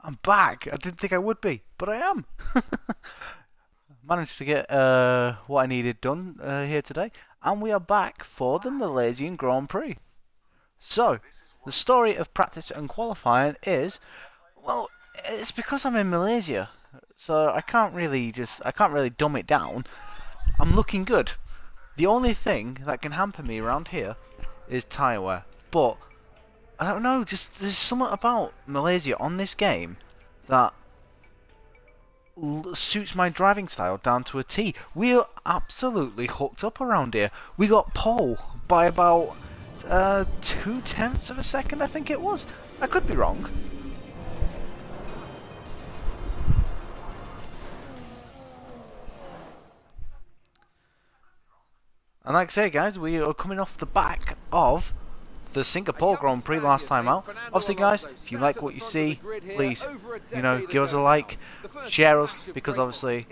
I'm back. I didn't think I would be, but I am. Managed to get what I needed done here today, and we are back for the Malaysian Grand Prix. So, the story of practice and qualifying is, well, it's because I'm in Malaysia, so I can't really dumb it down. I'm looking good. The only thing that can hamper me around here is tyre wear, but I don't know, just there's something about Malaysia on this game that suits my driving style down to a T. We are absolutely hooked up around here. We got pole by about 2/10 of a second, I think it was. I could be wrong. And like I say, guys, we are coming off the back of the Singapore Grand Prix last time out. Obviously, guys, if you like what you see, please, give us a like, share us, because obviously,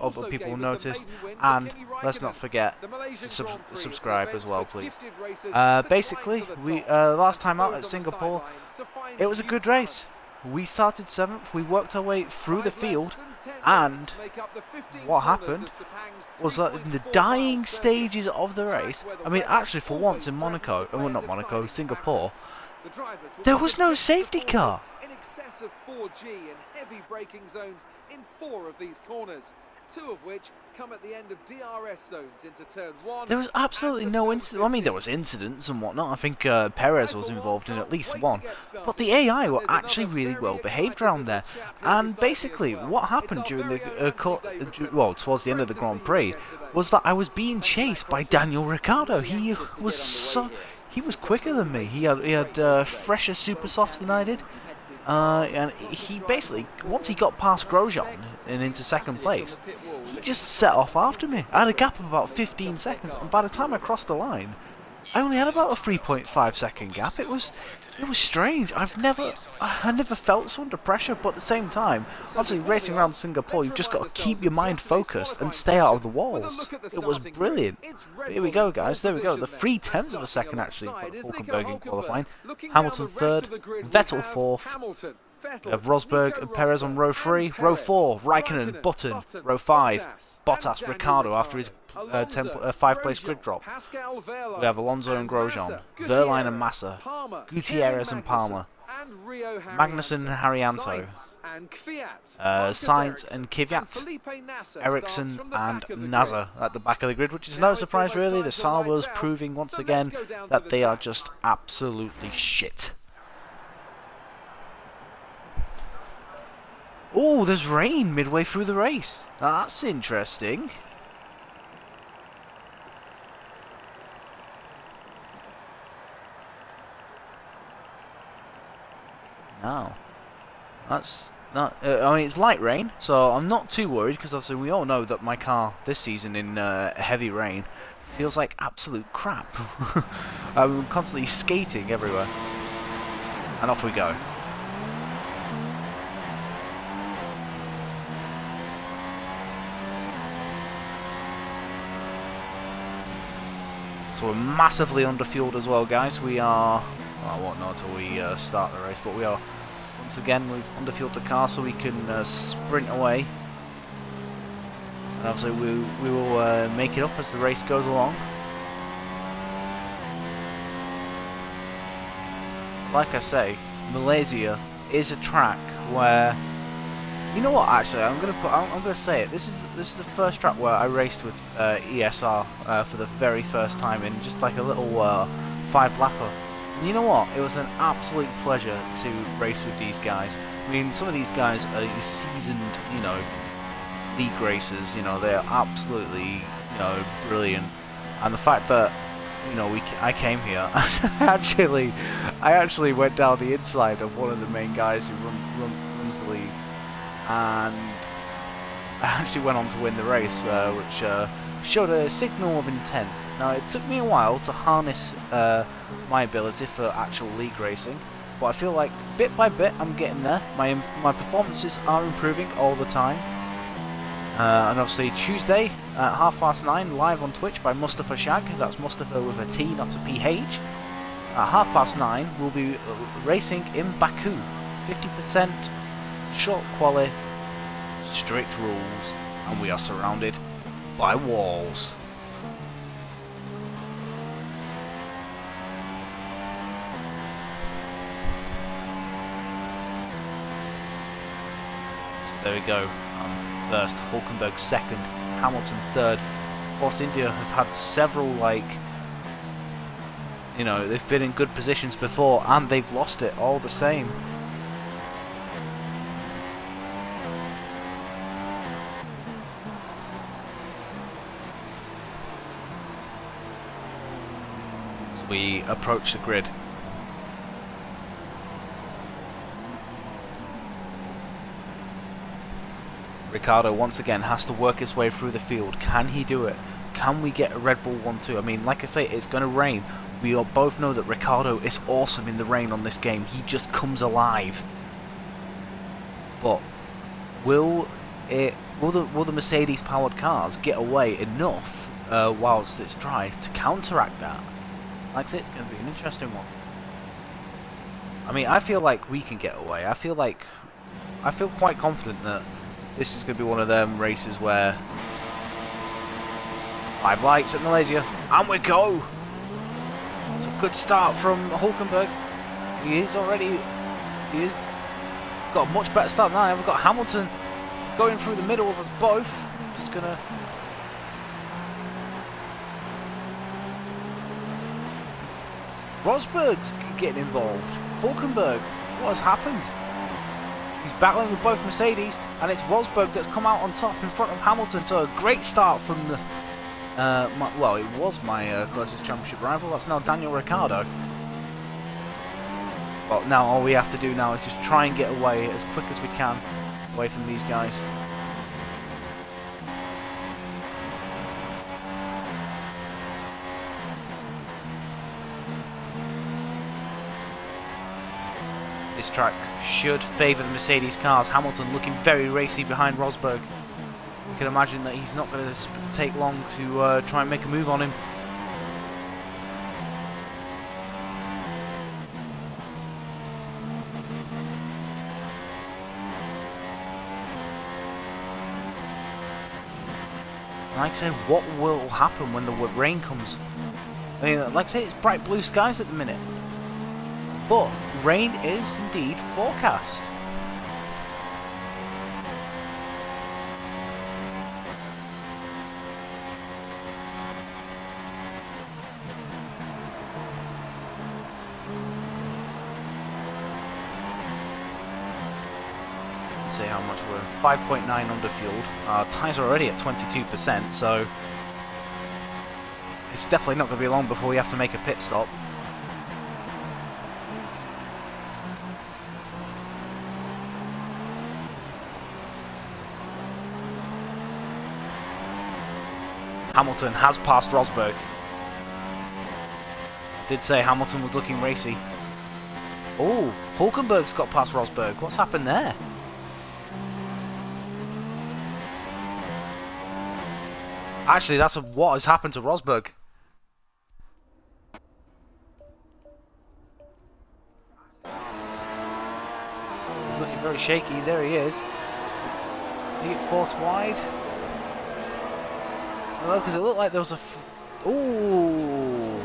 other people will notice, and let's not forget to subscribe as well, please. Basically, we last time out at Singapore, it was a good race. We started 7th, we worked our way through the field, and what happened was that in the dying stages of the race, I mean actually for once in Monaco, well not Monaco, Singapore, there was no safety car. In excess of 4G and heavy braking zones in 4 of these corners, 2 of which come at the end of DRS zones into turn 1. There was absolutely no incident. I mean, there was incidents and whatnot. I think Perez was involved in at least one. But the AI were actually really well behaved around there. And basically, what happened during the towards the end of the Grand Prix, was that I was being chased by Daniel Ricciardo. He was quicker than me. He had fresher super softs than I did. And he basically, once he got past Grosjean and into second place, he just set off after me. I had a gap of about 15 seconds, and by the time I crossed the line, I only had about a 3.5 second gap. It was strange. I never felt so under pressure, but at the same time, obviously racing around Singapore, you've just got to keep your mind focused and stay out of the walls. It was brilliant. But here we go, guys. There we go. The 3/10 of a second actually for Hulkenberg in qualifying. Hamilton 3rd, Vettel 4th. We have Rosberg and Perez on row 3. Row 4, Raikkonen, Button. Row 5, Bottas, Ricciardo after his 5-place grid drop. We have Alonso and Grosjean, Verline and Massa, Gutierrez and Palmer, Magnussen and Haryanto, Sainz and Kvyat, Ericsson and Nasser at the back of the grid, which is no surprise really. The Sauber's proving once again that they are just absolutely shit. Oh, there's rain midway through the race. That's interesting. No. That's not... I mean, it's light rain, so I'm not too worried, because obviously we all know that my car this season in heavy rain feels like absolute crap. I'm constantly skating everywhere. And off we go. So we're massively underfueled as well, guys. We are... well, I won't know until we start the race, but we are... once again, we've underfueled the car so we can sprint away. And obviously we will make it up as the race goes along. Like I say, Malaysia is a track where... you know what? Actually, I'm gonna say it. This is the first track where I raced with ESR for the very first time in just like a little 5-lapper. And you know what? It was an absolute pleasure to race with these guys. I mean, some of these guys are seasoned, league racers. They are absolutely, brilliant. And the fact that I came here, I actually went down the inside of one of the main guys who runs the league. And I actually went on to win the race, which showed a signal of intent. Now, it took me a while to harness my ability for actual league racing, but I feel like bit by bit I'm getting there. My performances are improving all the time. And obviously Tuesday at 9:30 live on Twitch by Mustafa Shag. That's Mustafa with a T, not a PH. At 9:30 we'll be racing in Baku. 50% short quali, strict rules, and we are surrounded by walls. So there we go. First, Hulkenberg second, Hamilton third. Force India have had several, like, you know, they've been in good positions before and they've lost it all the same. As we approach the grid. Ricciardo once again has to work his way through the field. Can he do it? Can we get a Red Bull 1-2? I mean, like I say, it's going to rain. We all both know that Ricciardo is awesome in the rain on this game. He just comes alive. But will the Mercedes-powered cars get away enough whilst it's dry to counteract that? Like I say, it's going to be an interesting one. I mean, I feel like we can get away. I feel quite confident that this is going to be one of them races where 5 lights at Malaysia, and we go! It's a good start from Hulkenberg. He's got a much better start than I have. We've got Hamilton going through the middle of us both. Just gonna... Rosberg's getting involved. Hulkenberg, what has happened? He's battling with both Mercedes, and it's Rosberg that's come out on top in front of Hamilton. So a great start from the, well, it was my closest championship rival. That's now Daniel Ricciardo. Well, now all we have to do now is just try and get away as quick as we can away from these guys. This track should favour the Mercedes cars. Hamilton looking very racy behind Rosberg. You can imagine that he's not going to take long to try and make a move on him. Like I said, what will happen when the rain comes? I mean, like I say, it's bright blue skies at the minute. But rain is indeed forecast. Let's see how much we're 5.9 underfueled. Our tyres are already at 22%, so it's definitely not going to be long before we have to make a pit stop. Hamilton has passed Rosberg. Did say Hamilton was looking racy. Oh, Hulkenberg's got past Rosberg. What's happened there? Actually, that's what has happened to Rosberg. He's looking very shaky. There he is. Did he get forced wide? No, because it looked like there was a... Ooh.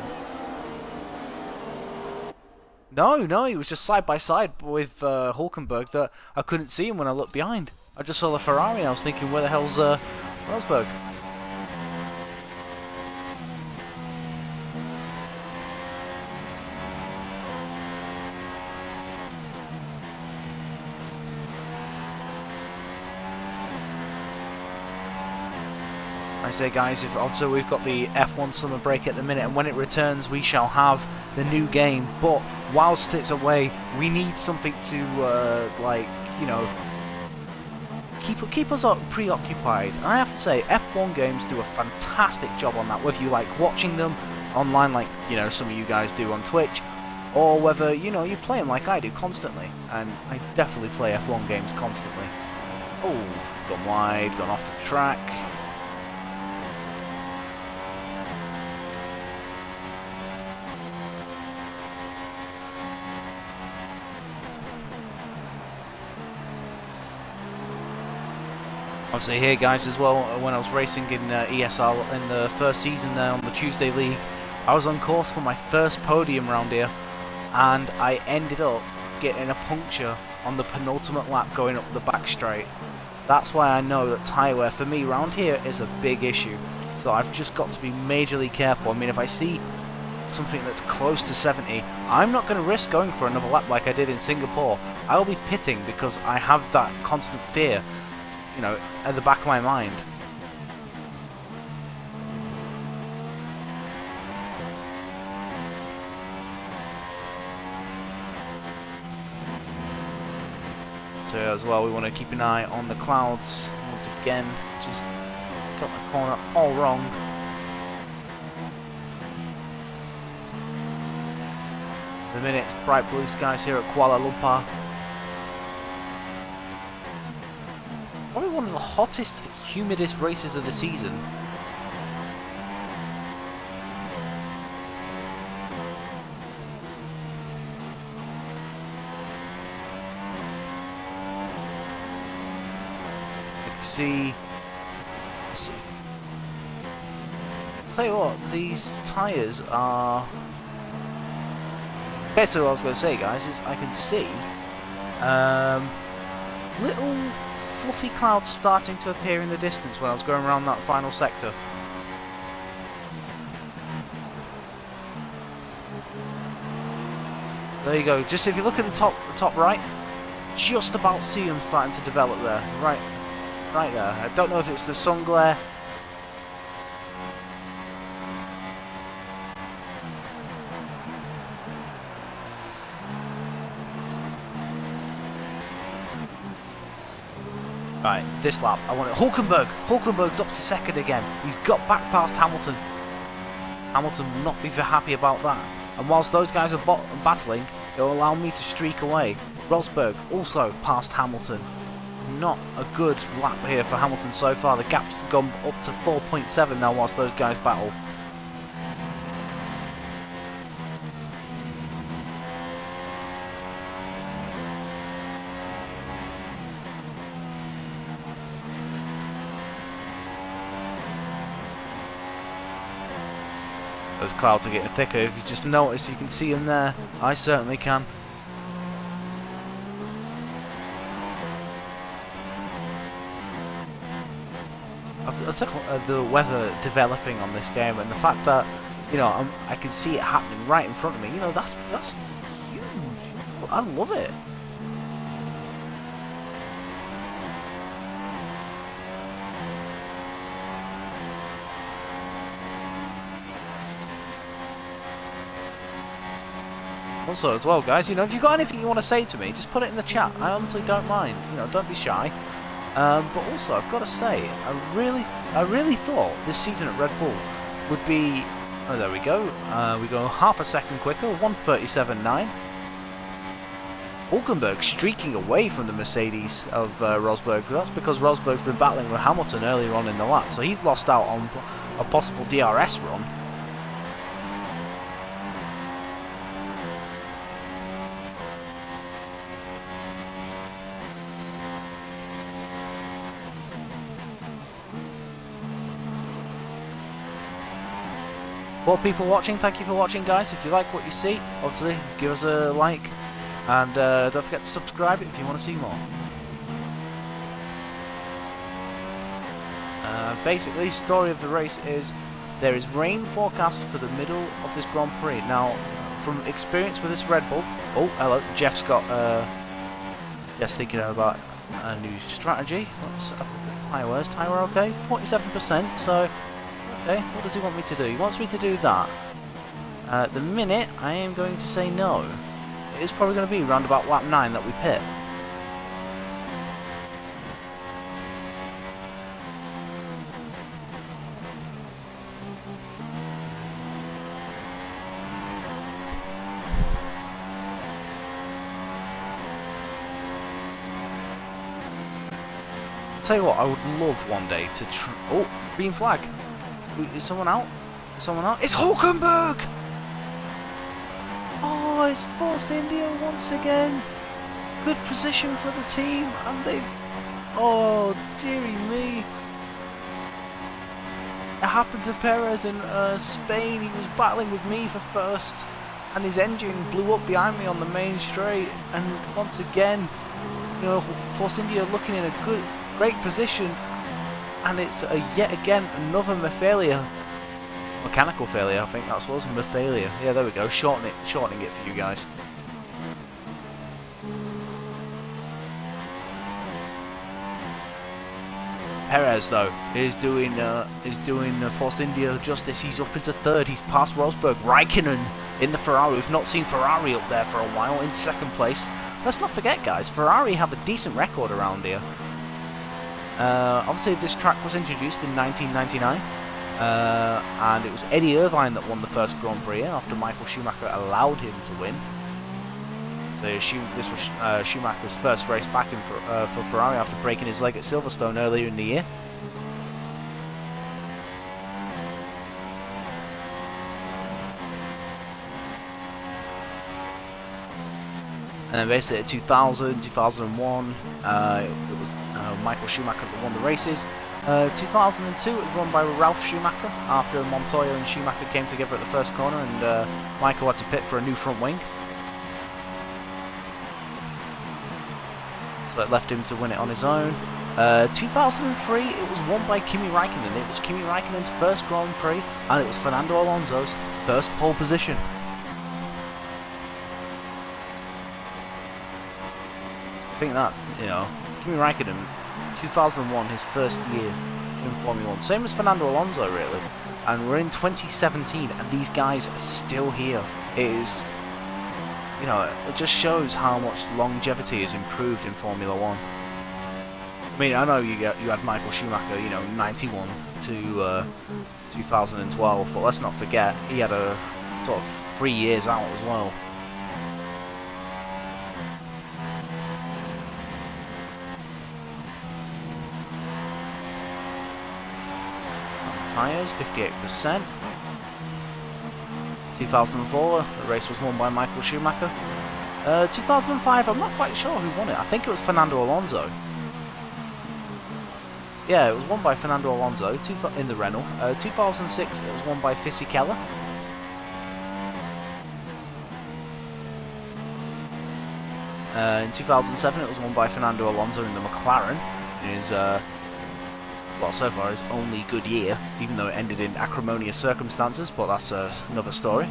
No, he was just side by side with Hulkenberg that I couldn't see him when I looked behind. I just saw the Ferrari and I was thinking, where the hell's Rosberg? I say, guys, if obviously we've got the F1 summer break at the minute, and when it returns we shall have the new game, but whilst it's away we need something to like, you know, keep us preoccupied. And I have to say, F1 games do a fantastic job on that, whether you like watching them online like, you know, some of you guys do on Twitch, or whether, you know, you play them like I do constantly. And I definitely play F1 games constantly. Oh, gone wide, gone off the track. Obviously here, guys, as well, when I was racing in ESL in the first season there on the Tuesday League, I was on course for my first podium round here, and I ended up getting a puncture on the penultimate lap going up the back straight. That's why I know that tyre wear for me round here is a big issue. So I've just got to be majorly careful. I mean, if I see something that's close to 70, I'm not going to risk going for another lap like I did in Singapore. I will be pitting because I have that constant fear, you know, at the back of my mind. So as well, we want to keep an eye on the clouds once again. Just got the corner all wrong. The minute it's bright blue skies here at Kuala Lumpur. Probably one of the hottest, humidest races of the season. See, tell you what, these tyres are basically what I was going to say, guys, is I can see little fluffy clouds starting to appear in the distance when I was going around that final sector. There you go. Just if you look at the top right, just about see them starting to develop there. Right there. I don't know if it's the sun glare. Right, this lap, I want it. Hulkenberg! Hulkenberg's up to second again. He's got back past Hamilton. Hamilton will not be very happy about that. And whilst those guys are battling, it will allow me to streak away. Rosberg also past Hamilton. Not a good lap here for Hamilton so far. The gap's gone up to 4.7 now whilst those guys battle. Those clouds are getting thicker. If you just notice, you can see them there. I certainly can. I took the weather developing on this game, and the fact that, you know, I can see it happening right in front of me. You know, that's huge. I love it. Also, as well, guys, you know, if you've got anything you want to say to me, just put it in the chat. I honestly don't mind. You know, don't be shy. But also, I've got to say, I really thought this season at Red Bull would be. Oh, there we go. We go half a second quicker, 1:37.9. Hulkenberg streaking away from the Mercedes of Rosberg. That's because Rosberg's been battling with Hamilton earlier on in the lap, so he's lost out on a possible DRS run. For people watching, thank you for watching, guys. If you like what you see, obviously give us a like, and don't forget to subscribe if you want to see more. Basically, story of the race is there is rain forecast for the middle of this Grand Prix. Now, from experience with this Red Bull, oh hello, Jeff's thinking about a new strategy. Let's have a look at tyre wear. Is tyre wear okay? 47%. So. Okay, what does he want me to do? He wants me to do that. At the minute, I am going to say no. It is probably going to be around about lap 9 that we pit. I'll tell you what, I would love one day to oh, green flag. Is someone out? Is someone out? It's Hulkenberg! Oh, it's Force India once again. Good position for the team, and they've Oh, dearie me. It happened to Perez in Spain. He was battling with me for first, and his engine blew up behind me on the main straight. And once again, you know, Force India looking in a great position, and it's yet again another mechanical failure. I think that's what it was, failure. Yeah, there we go. Shortening it for you guys. Perez though is doing Force India justice. He's up into third. He's past Rosberg. Raikkonen in the Ferrari. We've not seen Ferrari up there for a while. In second place. Let's not forget, guys, Ferrari have a decent record around here. Obviously, this track was introduced in 1999, and it was Eddie Irvine that won the first Grand Prix after Michael Schumacher allowed him to win. So this was Schumacher's first race back in for Ferrari after breaking his leg at Silverstone earlier in the year. And then basically at 2000, 2001, it was Michael Schumacher that won the races. 2002 it was won by Ralf Schumacher after Montoya and Schumacher came together at the first corner, and Michael had to pit for a new front wing. So it left him to win it on his own. 2003 it was won by Kimi Raikkonen. It was Kimi Raikkonen's first Grand Prix, and it was Fernando Alonso's first pole position. I think that, you know, Kimi Raikkonen, 2001, his first year in Formula 1. Same as Fernando Alonso, really. And we're in 2017, and these guys are still here. It is, you know, it just shows how much longevity has improved in Formula 1. I mean, I know you had Michael Schumacher, you know, 91 to 2012, but let's not forget, he had a sort of 3 years out as well. Tyres, 58%. 2004, the race was won by Michael Schumacher. 2005, I'm not quite sure who won it. I think it was Fernando Alonso. Yeah, it was won by Fernando Alonso in the Renault. 2006, it was won by Fisichella. In 2007, it was won by Fernando Alonso in the McLaren. In his well, so far his only good year, even though it ended in acrimonious circumstances, but that's another story.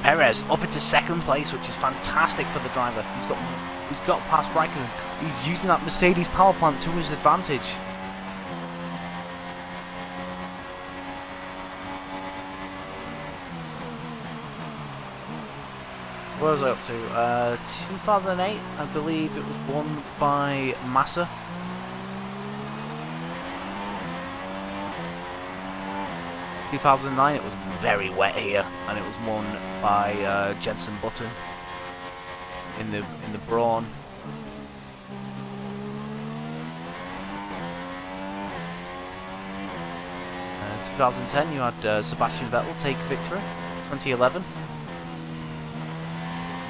Perez up into second place, which is fantastic for the driver. He's got past Raikkonen. He's using that Mercedes power plant to his advantage. What was I up to? 2008, I believe it was won by Massa. In 2009, it was very wet here, and it was won by Jenson Button in the Brawn. In 2010, you had Sebastian Vettel take victory. 2011.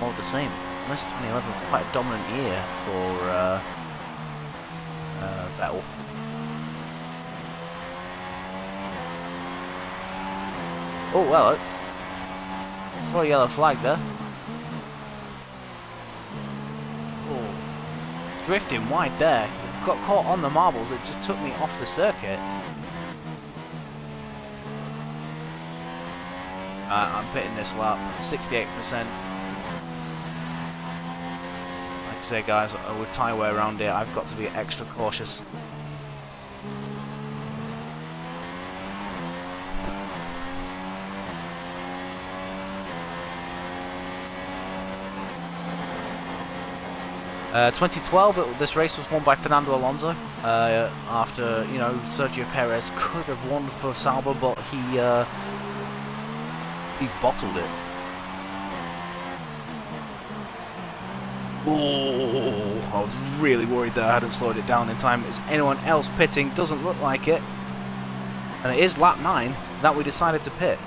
More of the same. Unless 2011 was quite a dominant year for Vettel. Oh well, saw a yellow flag there. Oh, drifting wide there. Got caught on the marbles. It just took me off the circuit. I'm pitting this lap. 68%. Say, guys, with tyre wear around here, I've got to be extra cautious. Uh, 2012, this race was won by Fernando Alonso. After, you know, Sergio Perez could have won for Sauber, but he bottled it. Oh, I was really worried that I hadn't slowed it down in time. Is anyone else pitting? Doesn't look like it. And it is lap 9 that we decided to pit.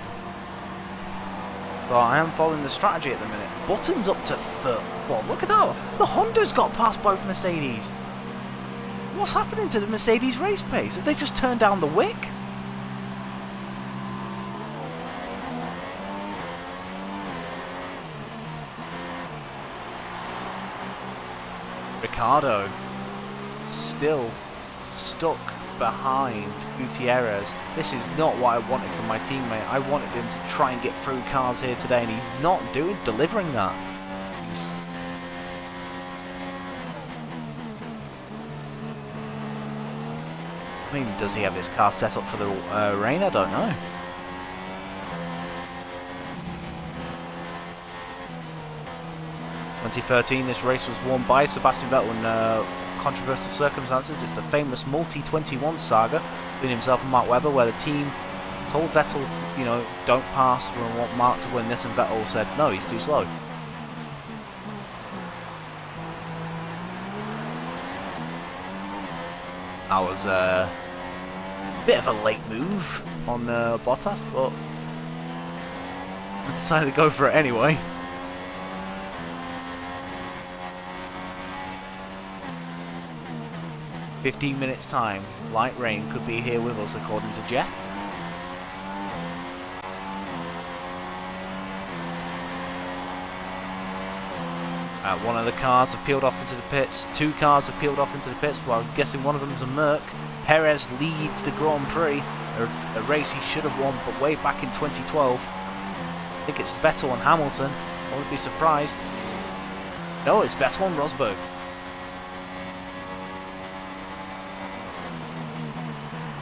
So I am following the strategy at the minute. Button's up to 4. Look at that. The Honda's got past both Mercedes. What's happening to the Mercedes race pace? Have they just turned down the wick? Ricciardo still stuck behind Gutierrez. This is not what I wanted from my teammate. I wanted him to try and get through cars here today, and he's not delivering that. I mean, does he have his car set up for the rain? I don't know. In 2013, this race was won by Sebastian Vettel in controversial circumstances. It's the famous multi-21 saga between himself and Mark Webber, where the team told Vettel, you know, don't pass, we want Mark to win this, and Vettel said, no, he's too slow. That was a bit of a late move on Bottas, but I decided to go for it anyway. "15 minutes time, light rain could be here with us," according to Jeff. One of the cars have peeled off into the pits. 2 cars have peeled off into the pits. Well, I'm guessing one of them is a Merc. Perez leads the Grand Prix, a race he should have won, but way back in 2012. I think it's Vettel and Hamilton. I wouldn't be surprised. No, it's Vettel and Rosberg.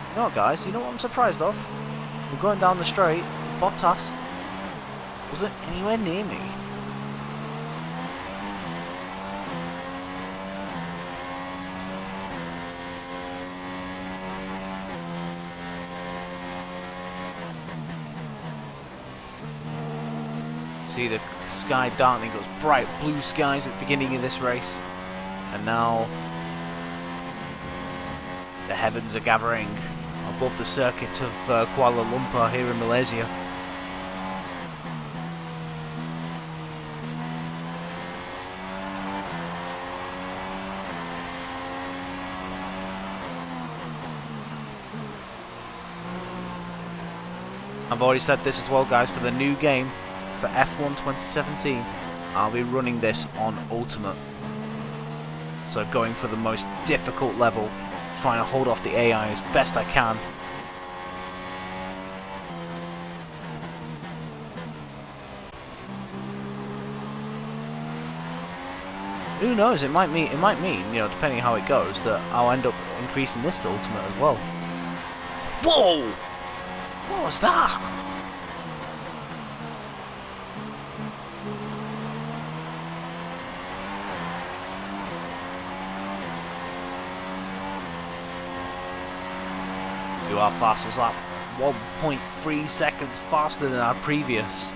You know what, guys? You know what I'm surprised of? We're going down the straight. Bottas wasn't anywhere near me. See the sky darkening, it was bright blue skies at the beginning of this race, and now the heavens are gathering above the circuit of Kuala Lumpur here in Malaysia. I've already said this as well, guys, for the new game for F1 2017, I'll be running this on Ultimate. So going for the most difficult level, trying to hold off the AI as best I can. Who knows, it might mean, you know, depending on how it goes, that I'll end up increasing this to Ultimate as well. Whoa! What was that? Our fastest lap, 1.3 seconds faster than our previous.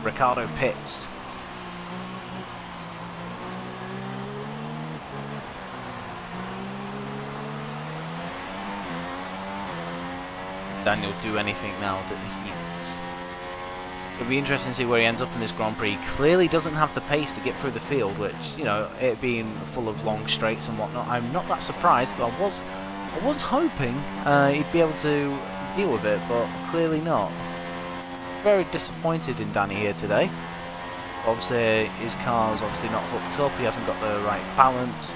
Ricciardo pits. Daniel do anything now that he's... It'll be interesting to see where he ends up in this Grand Prix. Clearly doesn't have the pace to get through the field, which, you know, it being full of long straights and whatnot, I'm not that surprised, but I was hoping he'd be able to deal with it, but clearly not. Very disappointed in Danny here today. Obviously, his car's obviously not hooked up, he hasn't got the right balance.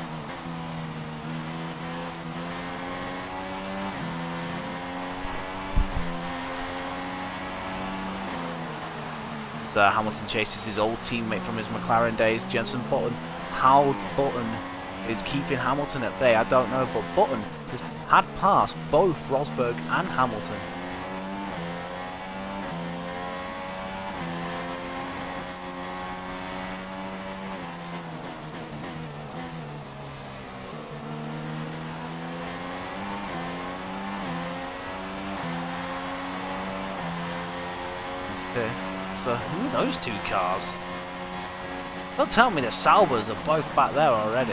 So Hamilton chases his old teammate from his McLaren days, Jenson Button. How Button is keeping Hamilton at bay, I don't know, but Button has had passed both Rosberg and Hamilton. Fifth. So who are those 2 cars? Don't tell me the Salvas are both back there already.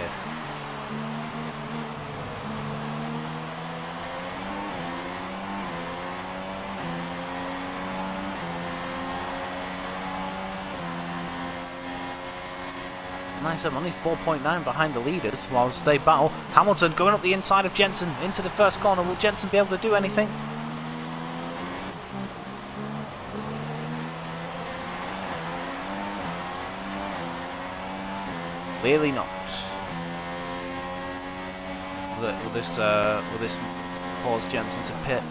Nice, I'm only 4.9 behind the leaders whilst they battle. Hamilton going up the inside of Jensen into the first corner. Will Jensen be able to do anything? Clearly not. Will this cause Jensen to pit?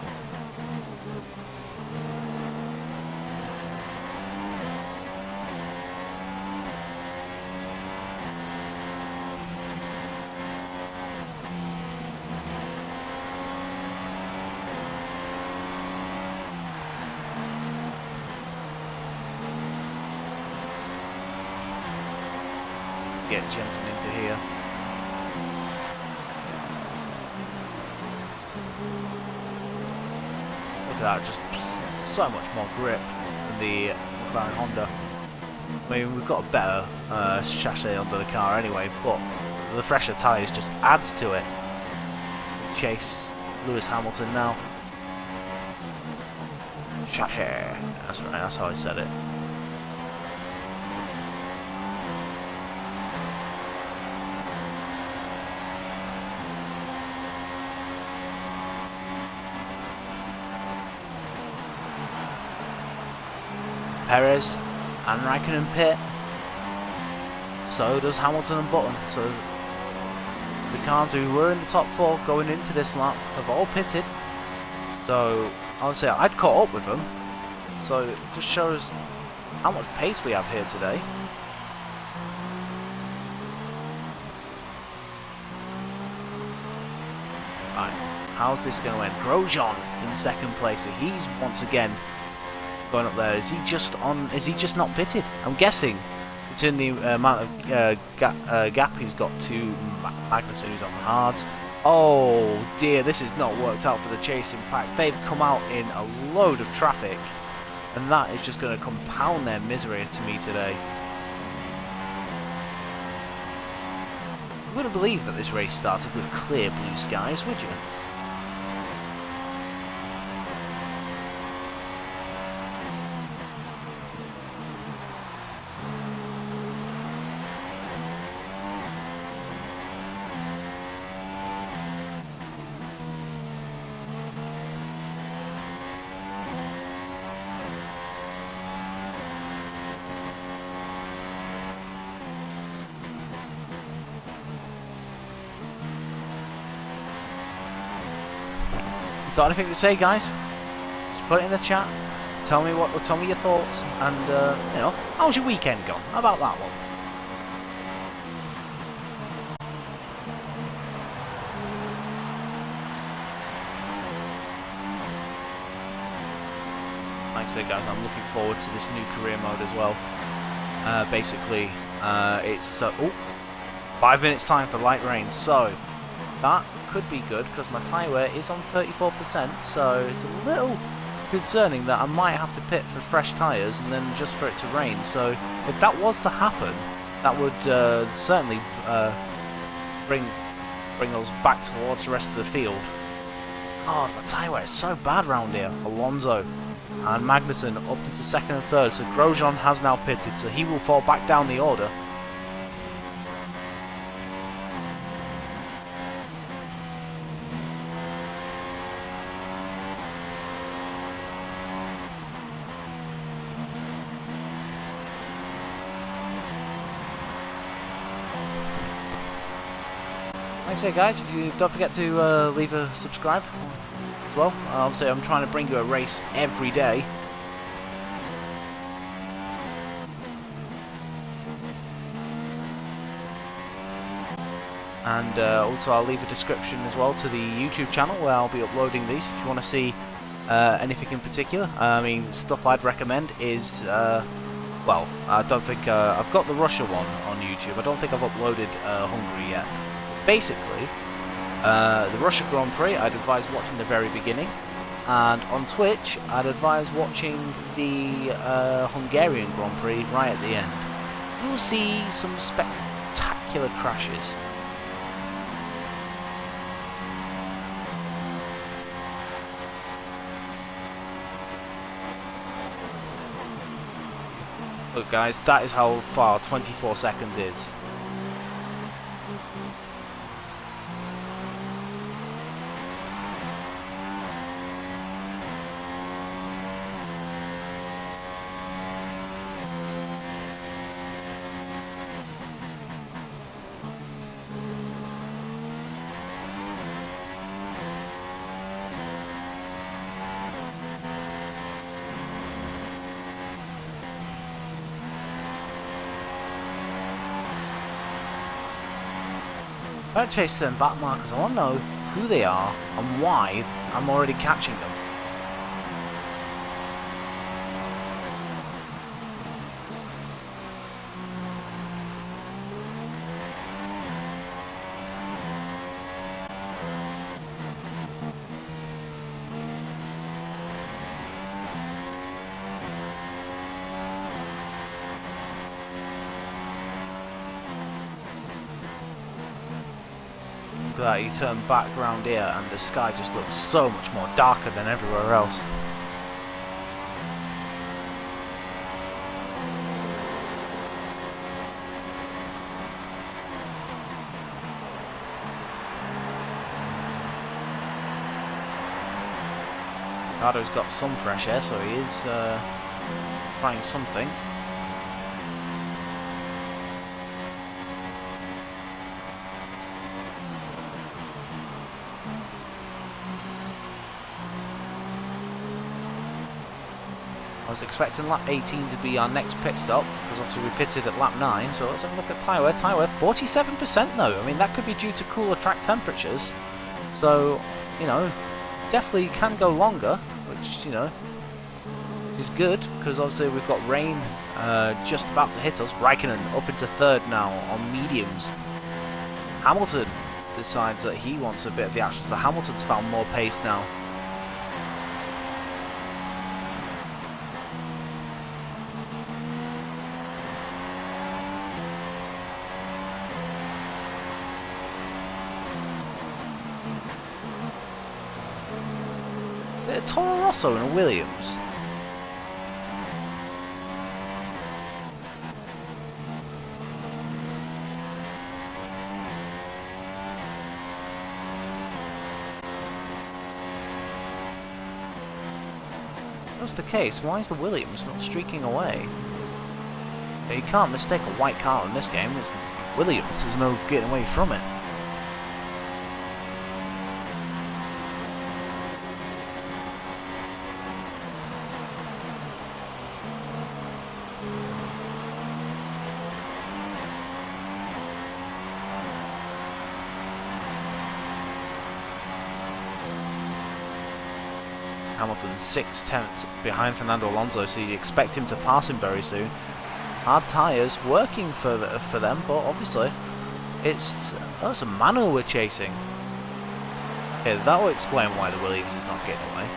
Get Jensen into here. Look at that, just so much more grip than the McLaren Honda. I mean, we've got a better chassis under the car anyway, but the fresher tyres just adds to it. Chase Lewis Hamilton now. Chassis. That's right, that's how I said it. Perez and Raikkonen pit. So does Hamilton and Button. So the cars who were in the top 4 going into this lap have all pitted. So I would say I'd caught up with them. So it just shows how much pace we have here today. Right, how's this going to end? Grosjean in second place. So he's once again going up there. Is he just on? Is he just not pitted? I'm guessing it's in the amount of gap he's got to Magnussen, who's on the hard. Oh dear, this has not worked out for the chasing pack. They've come out in a load of traffic, and that is just going to compound their misery to me today. You wouldn't believe that this race started with clear blue skies, would you? Got anything to say, guys? Just put it in the chat. Tell me your thoughts, and you know, how's your weekend gone? How about that one? Like I said, guys, I'm looking forward to this new career mode as well. Basically, it's 5 minutes time for light rain, so that could be good because my tyre wear is on 34%, so it's a little concerning that I might have to pit for fresh tyres and then just for it to rain. So if that was to happen, that would certainly bring us back towards the rest of the field. God, my tyre wear is so bad round here. Alonso and Magnussen up into second and third, so Grosjean has now pitted, so he will fall back down the order. Like I say, guys, if you don't forget to leave a subscribe as well. Obviously, I'm trying to bring you a race every day. And also, I'll leave a description as well to the YouTube channel where I'll be uploading these. If you want to see anything in particular, I mean, stuff I'd recommend is, well, I don't think I've got the Russia one on YouTube. I don't think I've uploaded Hungary yet. Basically, the Russia Grand Prix I'd advise watching the very beginning, and on Twitch I'd advise watching the Hungarian Grand Prix right at the end. you will see some spectacular crashes. Look guys, that is how far 24 seconds is. I don't chase them back markers. I want to know who they are and why I'm already catching them. Look at that, you turn back round here and the sky just looks so much more darker than everywhere else. Ricardo's got some fresh air, so he is trying something. I was expecting lap 18 to be our next pit stop, because obviously we pitted at lap 9, so let's have a look at tyre wear. Tyre wear, 47% though. I mean, that could be due to cooler track temperatures. So, you know, definitely can go longer, which, you know, is good, because obviously we've got rain just about to hit us. Raikkonen up into third now on mediums. Hamilton decides that he wants a bit of the action, so Hamilton's found more pace now. Toro Rosso and a Williams. If that's the case, why is the Williams not streaking away? You can't mistake a white car in this game. It's Williams. There's no getting away from it. Hamilton 6/10 behind Fernando Alonso, so you'd expect him to pass him very soon. Hard tyres working for them, but obviously it's a Manu we're chasing. Okay, that will explain why the Williams is not getting away.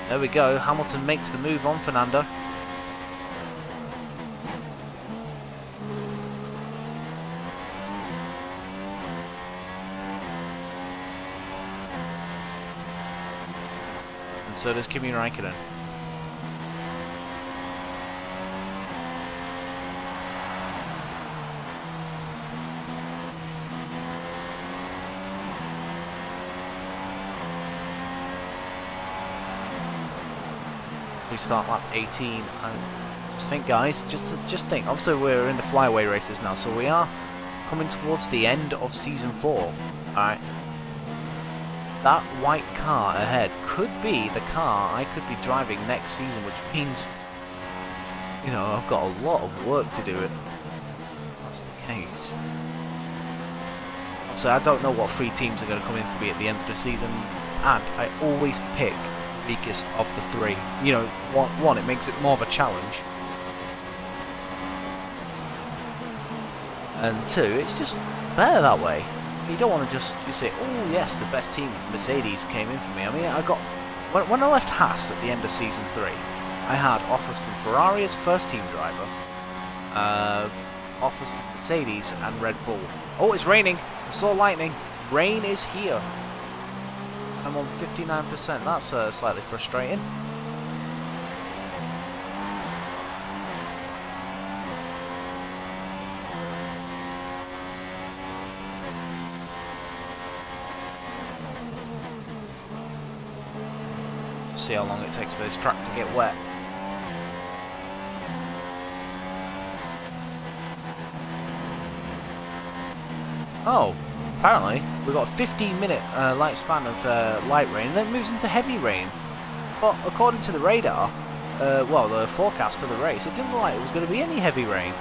There we go, Hamilton makes the move on Fernando. And so does Kimi Raikkonen. We start lap 18, and just think guys, just think, obviously we're in the flyaway races now, so we are coming towards the end of season 4. Alright, that white car ahead could be the car I could be driving next season, which means, you know, I've got a lot of work to do if that's the case. So I don't know what 3 teams are going to come in for me at the end of the season, and I always pick weakest of the 3. You know, one, it makes it more of a challenge, and 2, it's just better that way. You don't want to just say, oh yes, the best team, Mercedes, came in for me. I mean, I got when I left Haas at the end of season 3, I had offers from Ferrari as first team driver, offers from Mercedes and Red Bull. Oh, it's raining. I saw lightning. Rain is here. I'm on 59%. That's slightly frustrating. See how long it takes for this track to get wet. Oh, apparently we've got a 15-minute light span of light rain, and then it moves into heavy rain. But according to the radar, well, the forecast for the race, it didn't look like it was going to be any heavy rain.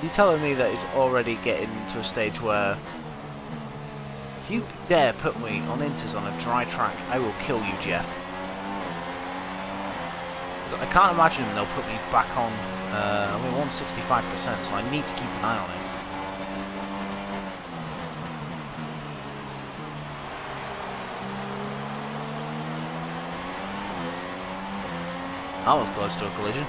You're telling me that it's already getting to a stage where if you dare put me on Inters on a dry track, I will kill you, Jeff. I can't imagine they'll put me back on, I mean, 165%, so I need to keep an eye on it. That was close to a collision.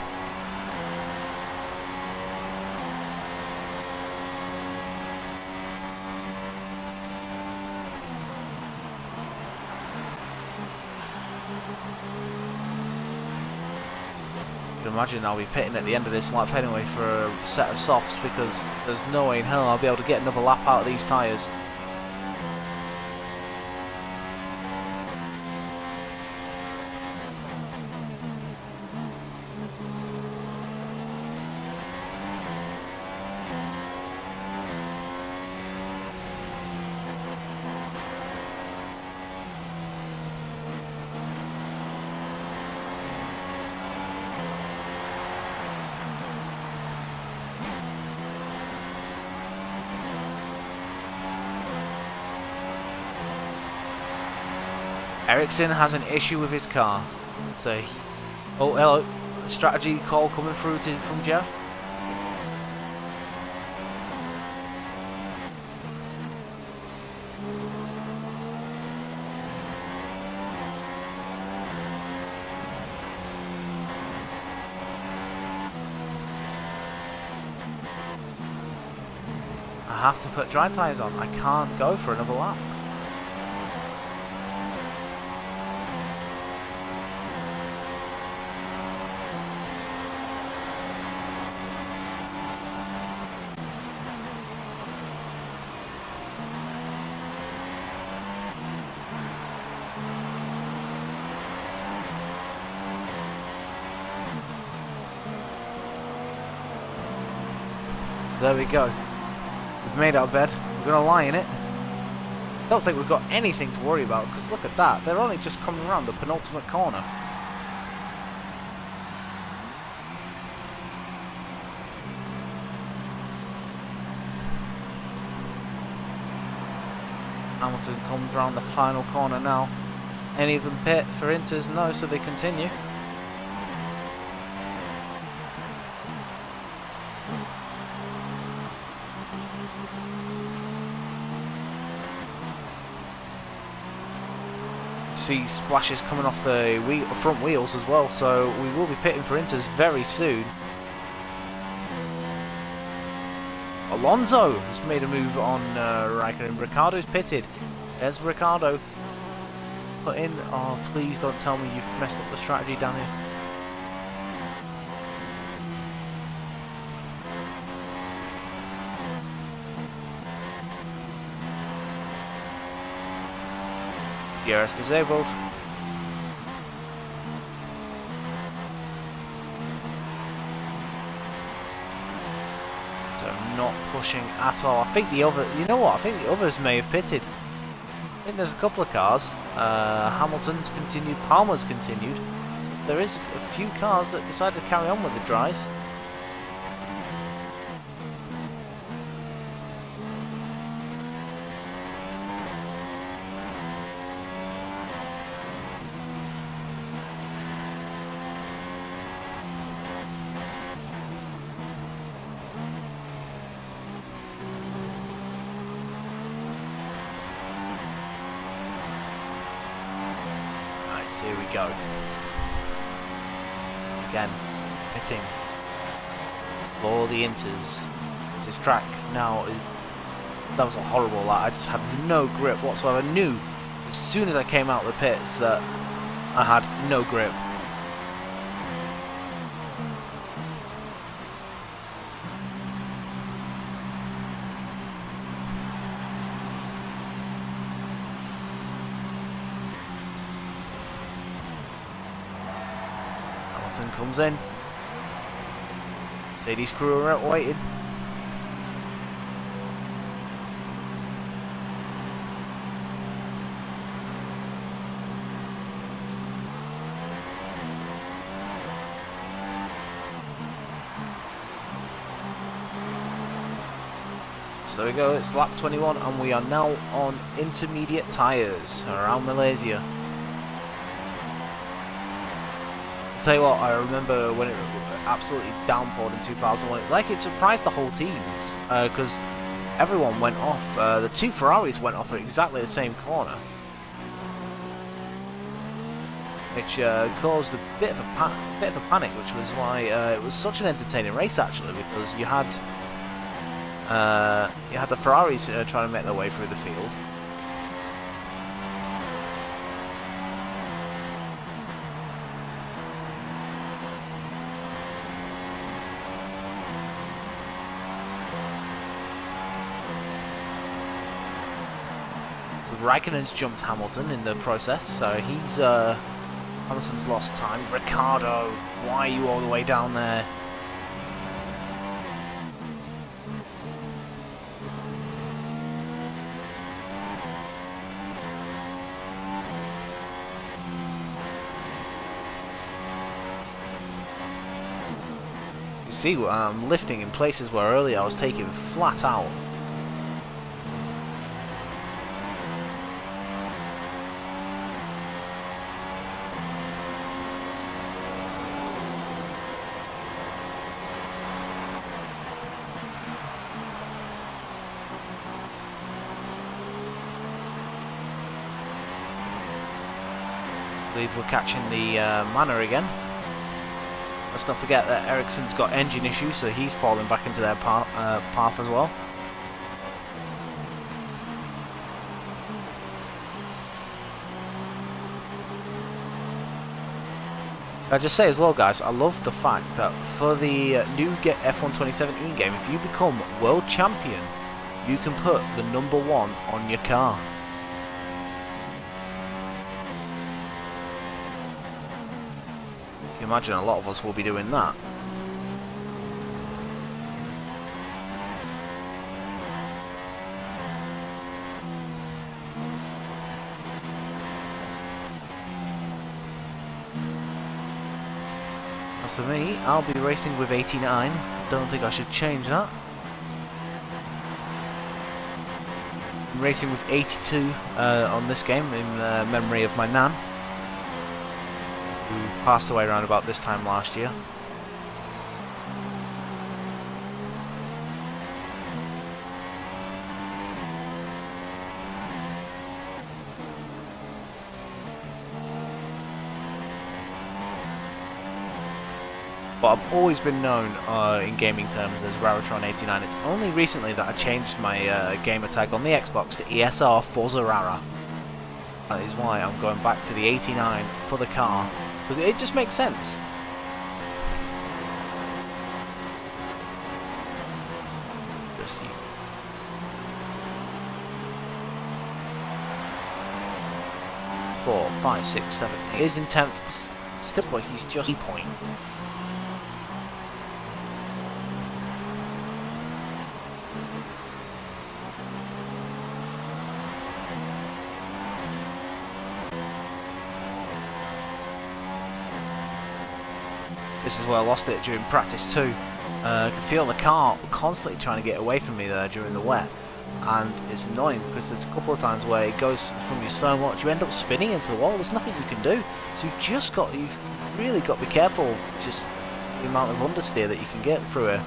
Imagine I'll be pitting at the end of this lap anyway for a set of softs, because there's no way in hell I'll be able to get another lap out of these tyres. Ericsson has an issue with his car. So, oh, hello. Strategy call coming through from Jeff. I have to put dry tyres on. I can't go for another lap. There we go. We've made our bed. We're going to lie in it. Don't think we've got anything to worry about, because look at that. They're only just coming around the penultimate corner. Hamilton comes around the final corner now. Any of them pit for Inters? No, so they continue. See splashes coming off the front wheels as well, so we will be pitting for Inters very soon. Alonso has made a move on Raikkonen. Ricciardo's pitted. There's Ricciardo. Put in. Oh, please don't tell me you've messed up the strategy, Daniel. DRS disabled. So not pushing at all. I think the other, you know what? I think the others may have pitted. I think there's a couple of cars. Hamilton's continued. Palmer's continued. There is a few cars that decided to carry on with the dries. here we go. Once again, pitting for the Inters. This track now is... That was a horrible lap. I just had no grip whatsoever. I knew as soon as I came out of the pits that I had no grip. Hamilton comes in. Mercedes crew are out waiting. So there we go, it's lap 21 and we are now on intermediate tyres around Malaysia. I'll tell you what, I remember when it absolutely downpoured in 2001, like it surprised the whole teams, because everyone went off. The two Ferraris went off at exactly the same corner, which caused a bit of a panic, which was why it was such an entertaining race actually, because you had the Ferraris trying to make their way through the field. So Raikkonen's jumped Hamilton in the process, so he's Hamilton's lost time. Ricciardo, why are you all the way down there? See, I'm lifting in places where earlier I was taking flat out. I believe we're catching the Manor again. Let's not forget that Ericsson's got engine issues, so he's falling back into their path as well. I just say as well, guys, I love the fact that for the new F1 2017 game, if you become world champion, you can put the number 1 on your car. Imagine a lot of us will be doing that. As for me, I'll be racing with 89. Don't think I should change that. I'm racing with 82 on this game in memory of my nan, who passed away around about this time last year. But I've always been known in gaming terms as Raratron89. It's only recently that I changed my gamer tag on the Xbox to ESR Forza Rara. That is why I'm going back to the 89 for the car, because it just makes sense. Just see. Four, 5, 6, 7, 8. He is in 10th still, but he's just a point. This is where I lost it during practice too. I can feel the car constantly trying to get away from me there during the wet, and it's annoying because there's a couple of times where it goes from you so much you end up spinning into the wall. There's nothing you can do, so you've really got to be careful of just the amount of understeer that you can get through it.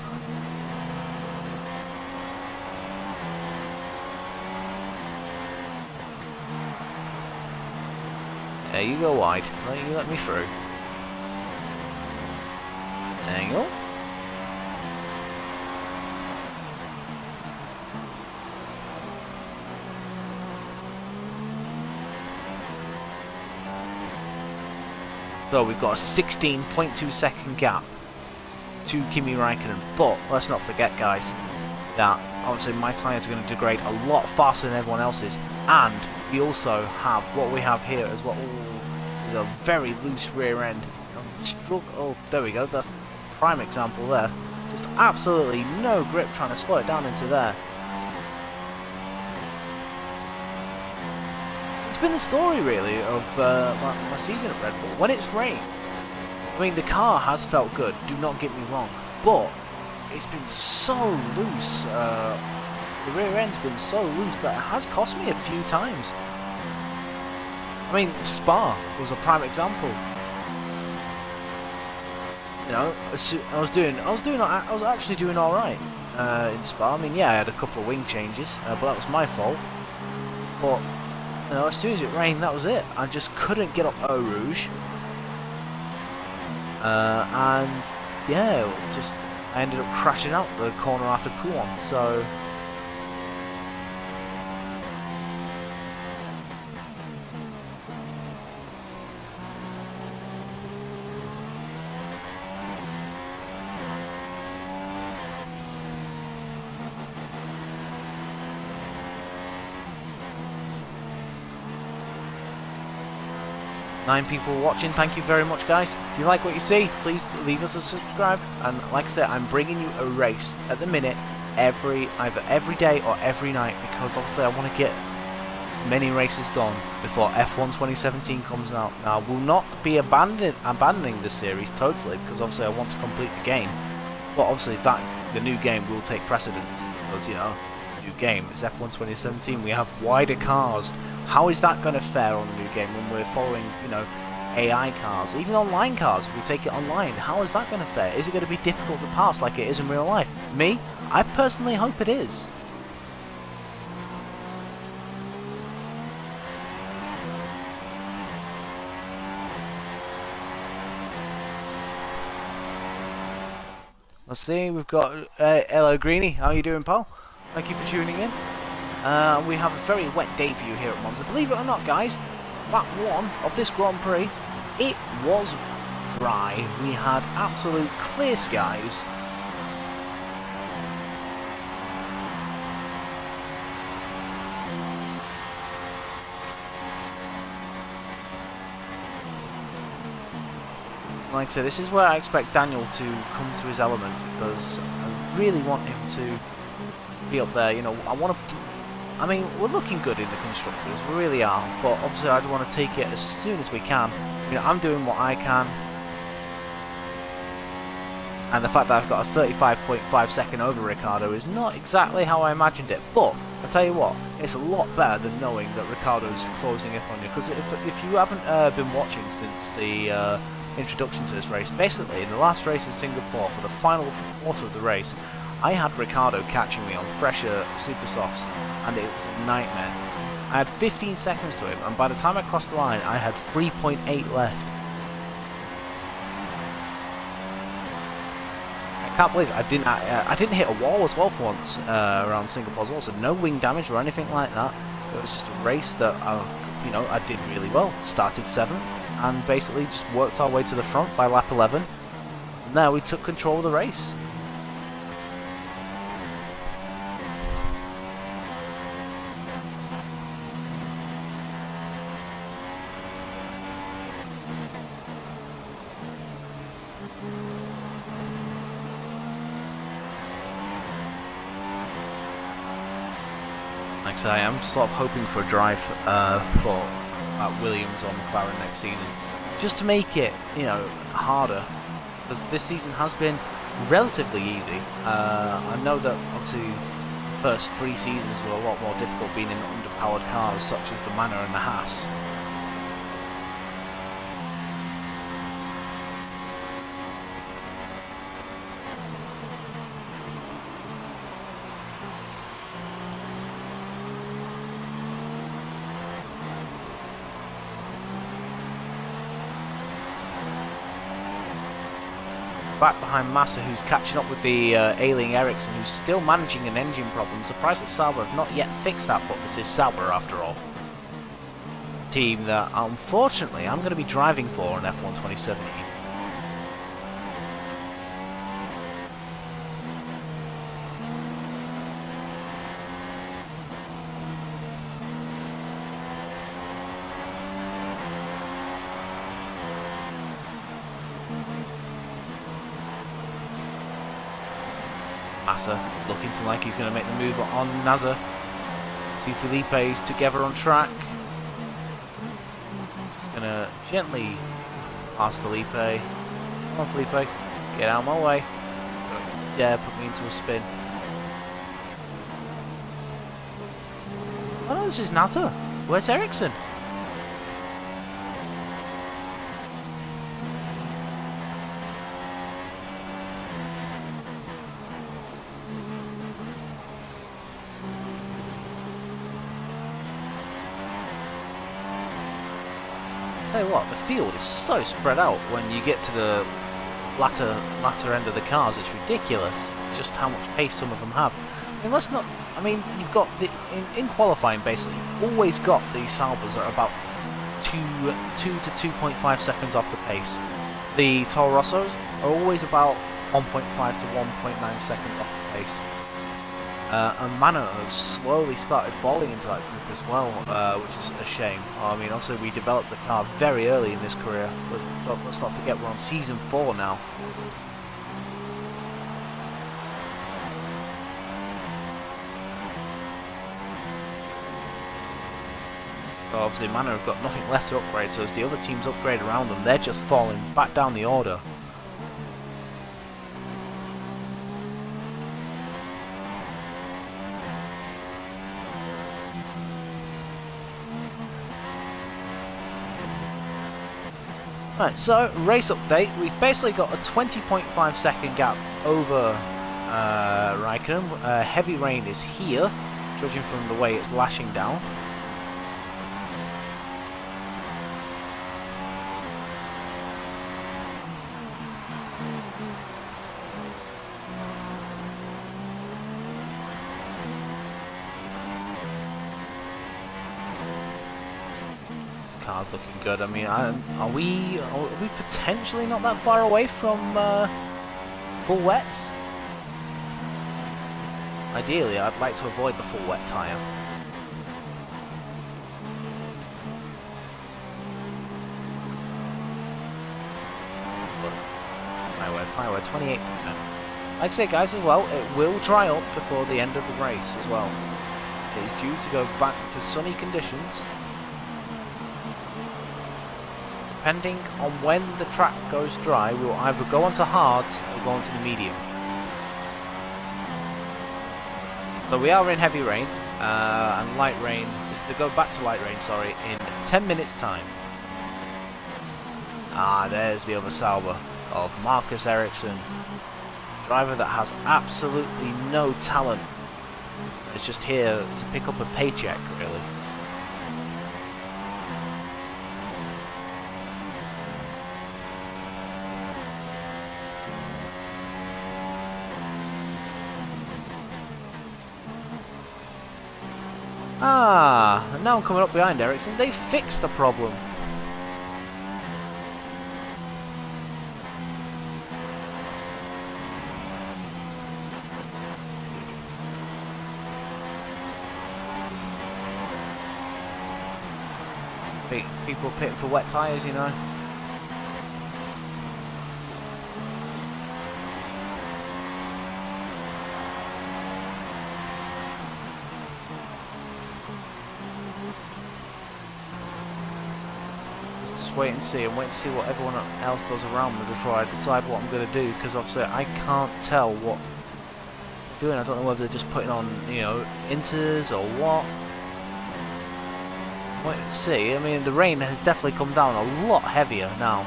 There you go wide. You let me through. There you go. So we've got a 16.2 second gap to Kimi Raikkonen, but let's not forget, guys, that obviously my tyres are going to degrade a lot faster than everyone else's, and we also have what we have here as well. Is a very loose rear end. Oh, there we go. That's a prime example there. Just absolutely no grip trying to slow it down into there. It's been the story really of my season at Red Bull. When it's rained, I mean the car has felt good, do not get me wrong, but it's been so loose, the rear end's been so loose that it has cost me a few times. I mean Spa was a prime example. You know, I was actually doing alright in Spa. I mean yeah, I had a couple of wing changes, but that was my fault. But you know, as soon as it rained, that was it. I just couldn't get up Eau Rouge. And yeah, it was just, I ended up crashing out the corner after Pouhon, so... Nine people watching, thank you very much guys. If you like what you see, please leave us a subscribe, and like I said, I'm bringing you a race at the minute either every day or every night, because obviously I want to get many races done before F1 2017 comes out. Now I will not be abandoning the series totally, because obviously I want to complete the game, but obviously the new game will take precedence, because you know, it's the new game, it's F1 2017, we have wider cars. How is that going to fare on the new game when we're following, you know, AI cars, even online cars? If we take it online, how is that going to fare? Is it going to be difficult to pass like it is in real life? Me, I personally hope it is. Let's see, we've got hello Greeny, how are you doing, pal? Thank you for tuning in. We have a very wet day for you here at Monza. Believe it or not, guys, lap 1 of this Grand Prix, it was dry. We had absolute clear skies. Like I said, this is where I expect Daniel to come to his element, because I really want him to be up there. You know, I mean, we're looking good in the constructors, we really are, but obviously I want to take it as soon as we can. You know, I'm doing what I can, and the fact that I've got a 35.5 second over Ricciardo is not exactly how I imagined it, but I tell you what, it's a lot better than knowing that Ricciardo's closing up on you, because if you haven't been watching since the introduction to this race, basically in the last race in Singapore, for the final quarter of the race, I had Ricciardo catching me on fresher super softs, and it was a nightmare. I had 15 seconds to him, and by the time I crossed the line, I had 3.8 left. I can't believe it. I didn't hit a wall as well for once around Singapore as well, so no wing damage or anything like that. It was just a race that you know, I did really well. Started 7th, and basically just worked our way to the front by lap 11. From there, we took control of the race. Like I say, I am sort of hoping for a drive for Williams or McLaren next season, just to make it, you know, harder, because this season has been relatively easy. I know that obviously the first 3 seasons were a lot more difficult being in underpowered cars such as the Manor and the Haas. back behind Massa, who's catching up with the ailing Ericsson, who's still managing an engine problem. Surprised that Sauber have not yet fixed that, but this is Sauber after all. Team that, unfortunately, I'm going to be driving for in F1 2017. Massa looking to like he's going to make the move on Nasr. Two Felipe's together on track. Just going to gently pass Felipe. Come on, Felipe. Get out of my way. Don't dare put me into a spin. Oh, this is Nasr. Where's Ericsson? Tell you what, the field is so spread out when you get to the latter end of the cars. It's ridiculous just how much pace some of them have. I mean, let's not. I mean, you've got the in qualifying basically. You've always got these Saubers that are about 2 to 2.5 seconds off the pace. The Toro Rossos are always about 1.5 to 1.9 seconds off the pace. And Manor has slowly started falling into that group as well, which is a shame. I mean, obviously we developed the car very early in this career, but let's not forget we're on season 4 now. So obviously Manor have got nothing left to upgrade, so as the other teams upgrade around them, they're just falling back down the order. Right, so race update. We've basically got a 20.5 second gap over Raikkonen. Heavy rain is here, judging from the way it's lashing down. Car's looking good. I mean, are we potentially not that far away from full wets? Ideally, I'd like to avoid the full wet tyre. Tyre wear 28%. Like I say, guys, as well, it will dry up before the end of the race as well. It is due to go back to sunny conditions. Depending on when the track goes dry, we'll either go onto hards or go onto the medium. So we are in heavy rain, and light rain is to go back to light rain, sorry, in 10 minutes time. Ah, there's the other Sauber of Marcus Ericsson. Driver that has absolutely no talent. It's just here to pick up a paycheck, really. Ah, and now I'm coming up behind Ericsson. They fixed the problem. People pitting for wet tyres, you know. Wait and see, and wait to see what everyone else does around me before I decide what I'm going to do, because obviously I can't tell what they're doing. I don't know whether they're just putting on, you know, inters or what. Wait and see. I mean, the rain has definitely come down a lot heavier now.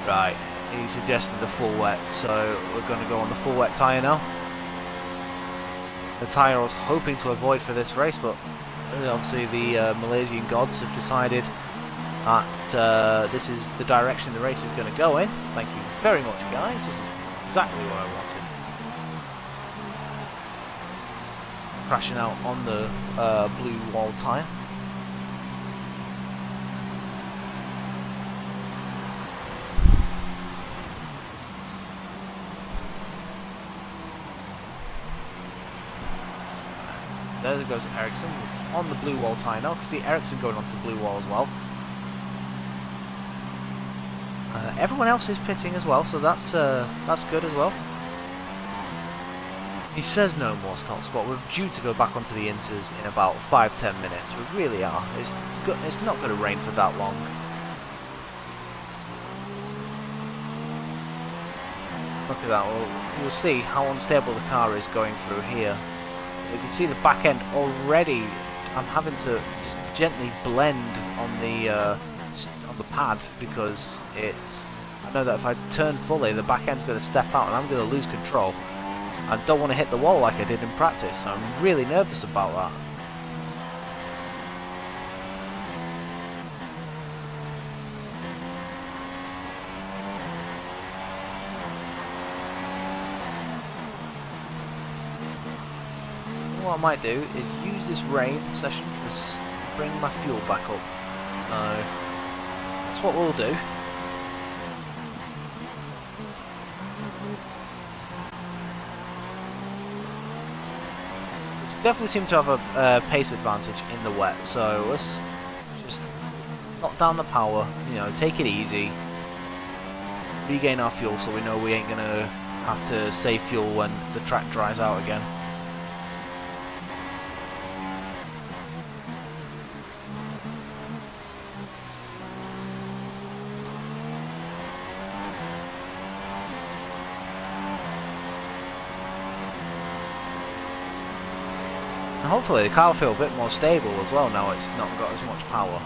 Right. He suggested the full wet, so we're going to go on the full wet tyre now. the tyre I was hoping to avoid for this race, but obviously the Malaysian gods have decided that this is the direction the race is going to go in. Thank you very much, guys. This is exactly what I wanted. Crashing out on the blue wall tyre. There goes Ericsson on the blue wall tyre now. You can see Ericsson going onto the blue wall as well. Everyone else is pitting as well, so that's good as well. He says no more stops, but we're due to go back onto the inters in about 5-10 minutes. We really are. It's not going to rain for that long. Look at that. We'll see how unstable the car is going through here. You can see the back end already. I'm having to just gently blend on the pad because I know that if I turn fully, the back end's going to step out and I'm going to lose control. I don't want to hit the wall like I did in practice, so I'm really nervous about that. What I might do is use this rain session to bring my fuel back up. So that's what we'll do. Definitely seem to have a pace advantage in the wet, so let's just knock down the power, you know, take it easy, regain our fuel so we know we ain't gonna have to save fuel when the track dries out again. And hopefully the car will feel a bit more stable as well now it's not got as much power.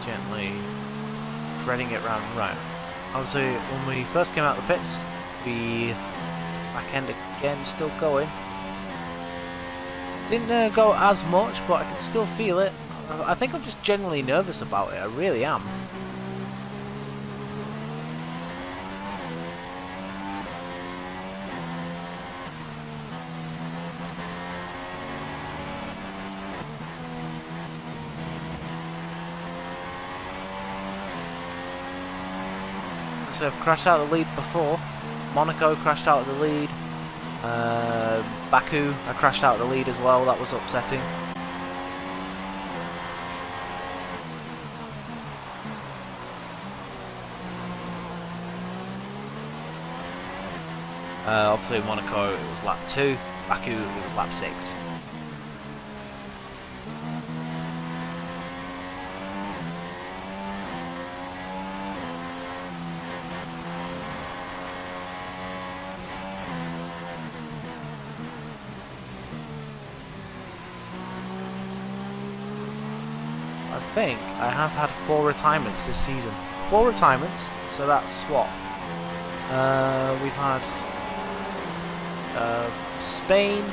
Gently threading it round right. Obviously, when we first came out of the pits, the back end again still going. Didn't go as much, but I can still feel it. I think I'm just generally nervous about it. I really am. So I've crashed out of the lead before. Monaco crashed out of the lead. Baku, I crashed out of the lead as well. That was upsetting. Obviously Monaco it was lap 2. Baku it was lap 6. I think I have had 4 retirements this season. 4 retirements, so that's what? We've had Spain,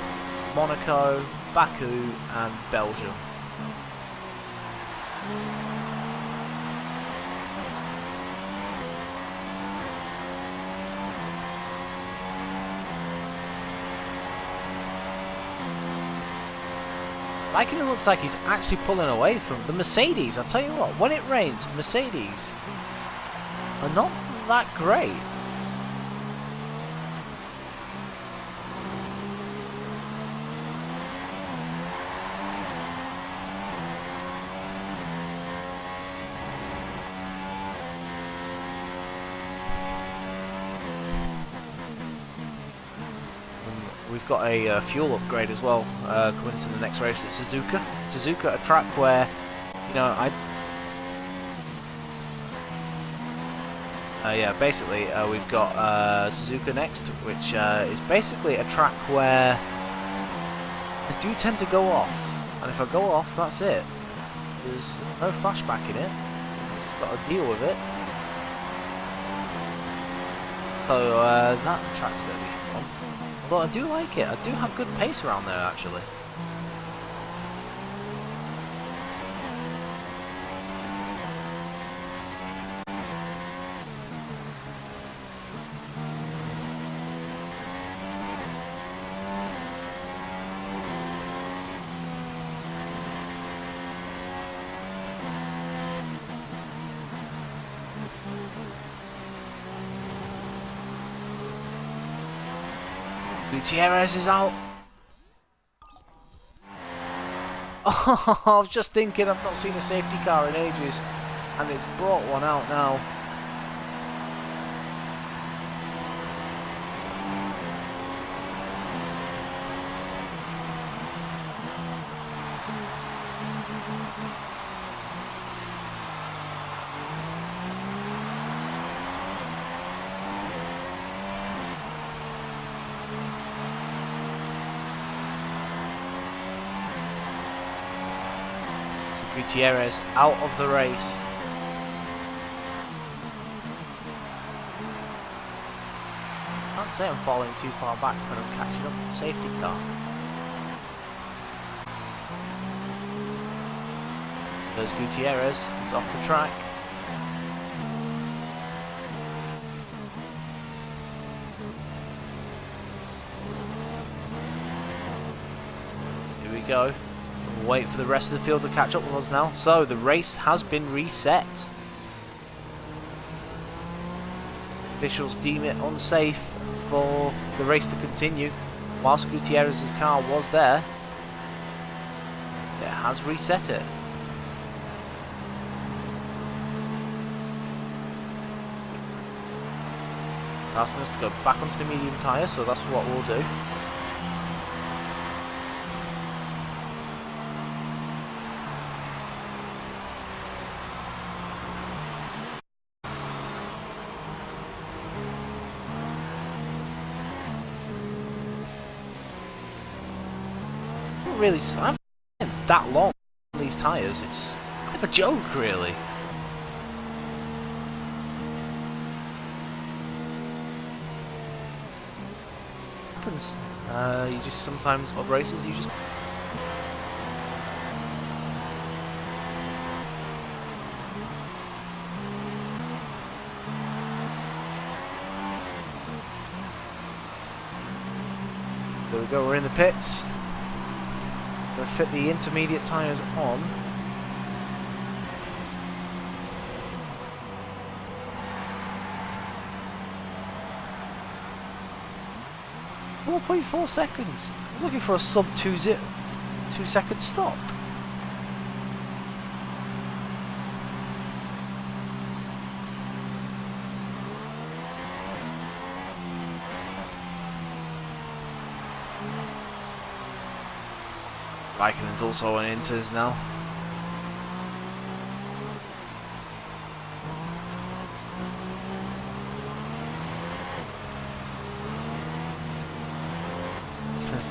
Monaco, Baku and Belgium. Raikkonen looks like he's actually pulling away from the Mercedes. I'll tell you what, when it rains, the Mercedes are not that great. We've we've got a fuel upgrade as well coming to the next race at Suzuka. Suzuka, a track where, you know, basically we've got Suzuka next, which is basically a track where I do tend to go off, and if I go off, that's it. There's no flashback in it. I've just got to deal with it. So that track's going to be fun. Although I do like it. I do have good pace around there, actually. Gutierrez is out. Oh, I was just thinking, I've not seen a safety car in ages, and it's brought one out now. Gutierrez out of the race. Can't say I'm falling too far back when I'm catching up with the safety car. There's Gutierrez, he's off the track. So here we go. We'll wait for the rest of the field to catch up with us now. So the race has been reset. Officials deem it unsafe for the race to continue. Whilst Gutierrez's car was there, it has reset it. It's asking us to go back onto the medium tyre, so that's what we'll do. Really, I haven't been that long on these tyres. It's kind of a joke, really. Happens. You just sometimes of races you just. There we go. We're in the pits. We'll fit the intermediate tyres on. .4 seconds. I was looking for a sub 2 second stop. Raikkonen's also on Inters now.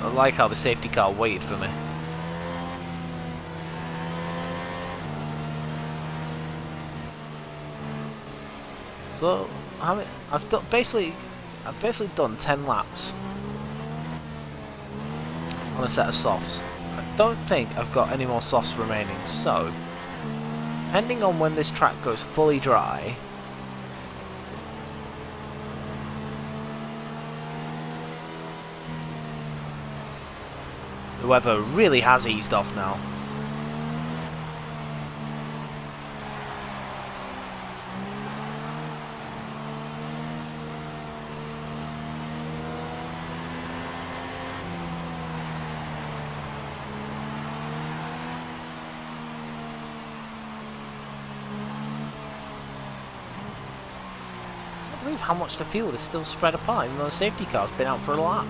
I like how the safety car waited for me. So I've basically done 10 laps on a set of softs. I don't think I've got any more softs remaining, so depending on when this track goes fully dry, the weather really has eased off now. I can't believe how much the field is still spread apart, even though the safety car's been out for a lap.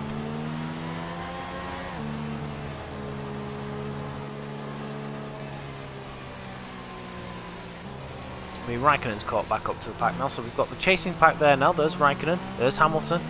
I mean, Raikkonen's caught back up to the pack now, so we've got the chasing pack there now. There's Raikkonen, there's Hamilton.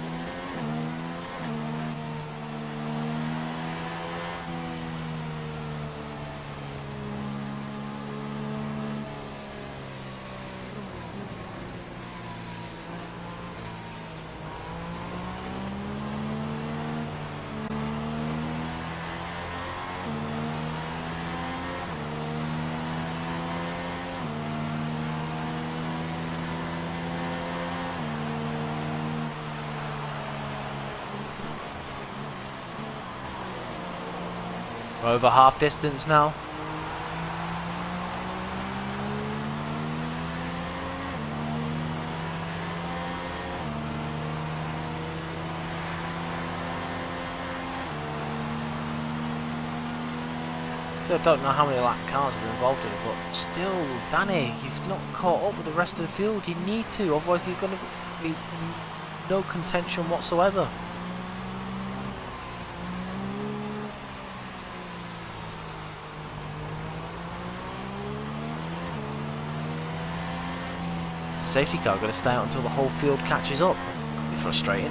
We're over half distance now. So I don't know how many lap cars are involved in it, but still, Danny, you've not caught up with the rest of the field. You need to, otherwise you're going to be no contention whatsoever. Safety car going to stay out until the whole field catches up. Be frustrating.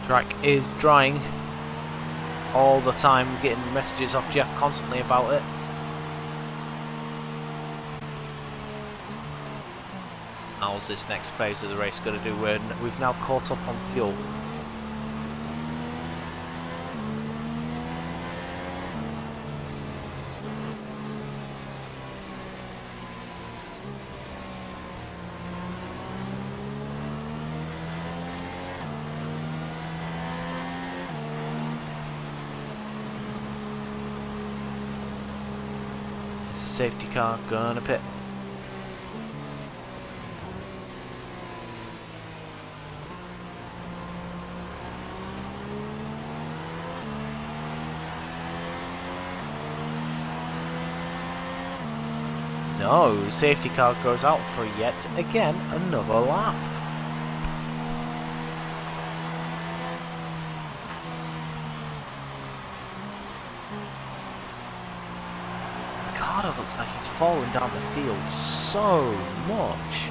Track is drying all the time, getting messages off Jeff constantly about it. How's this next phase of the race going to do? We've now caught up on fuel. Safety car gonna pit. No, safety car goes out for yet again another lap. It looks like it's falling down the field so much.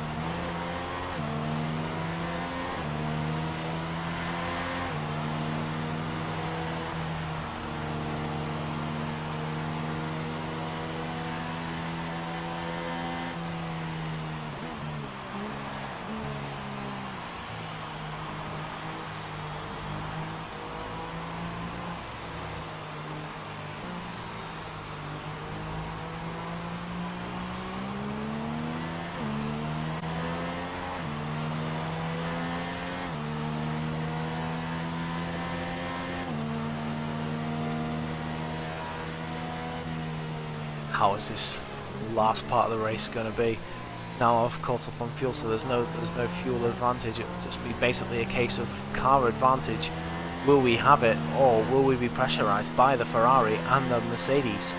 How is this last part of the race going to be? Now I've caught up on fuel, so there's no fuel advantage. It will just be basically a case of car advantage. Will we have it, or will we be pressurised by the Ferrari and the Mercedes?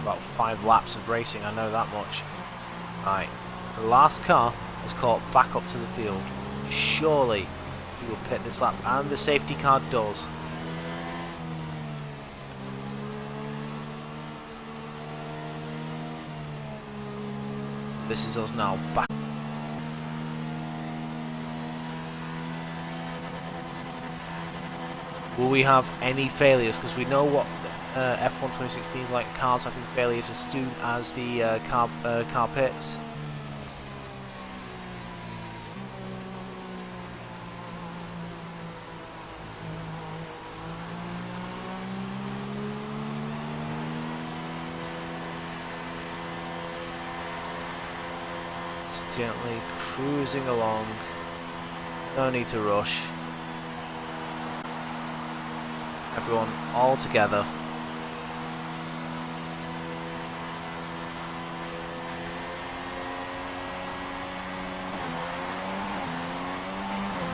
About 5 laps of racing, I know that much. Right, the last car has caught back up to the field. Surely he will pit this lap, and the safety car does. This is us now back. Will we have any failures? Because we know what F1 2016 is like. Cars having failures as soon as the car pits. Just gently cruising along. No need to rush. Everyone all together.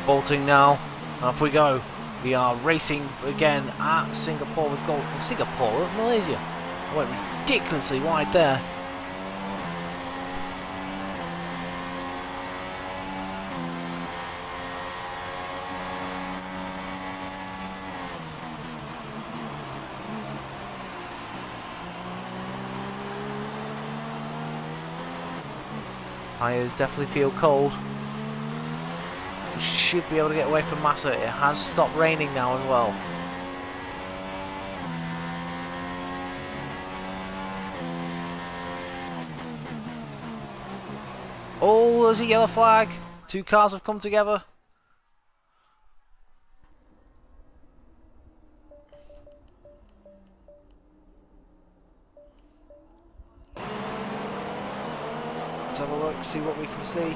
Bolting now. Off we go. We are racing again at Singapore. We've got Singapore, Malaysia. I went ridiculously wide there. Tyres definitely feel cold. We should be able to get away from Massa. It has stopped raining now as well. Oh, there's a yellow flag. Two cars have come together. Let's have a look, see what we can see.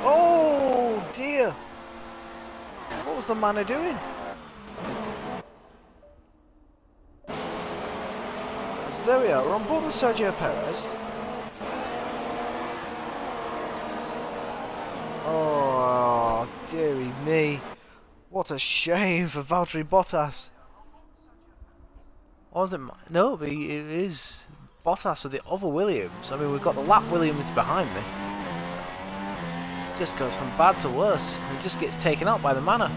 Oh dear! What was the man doing? So there we are, we're on board with Sergio Perez. Oh dearie me. What a shame for Valtteri Bottas. Wasn't no, but it is Bottas of the other Williams. I mean, we've got the lap Williams behind me. Just goes from bad to worse. He just gets taken out by the Manor.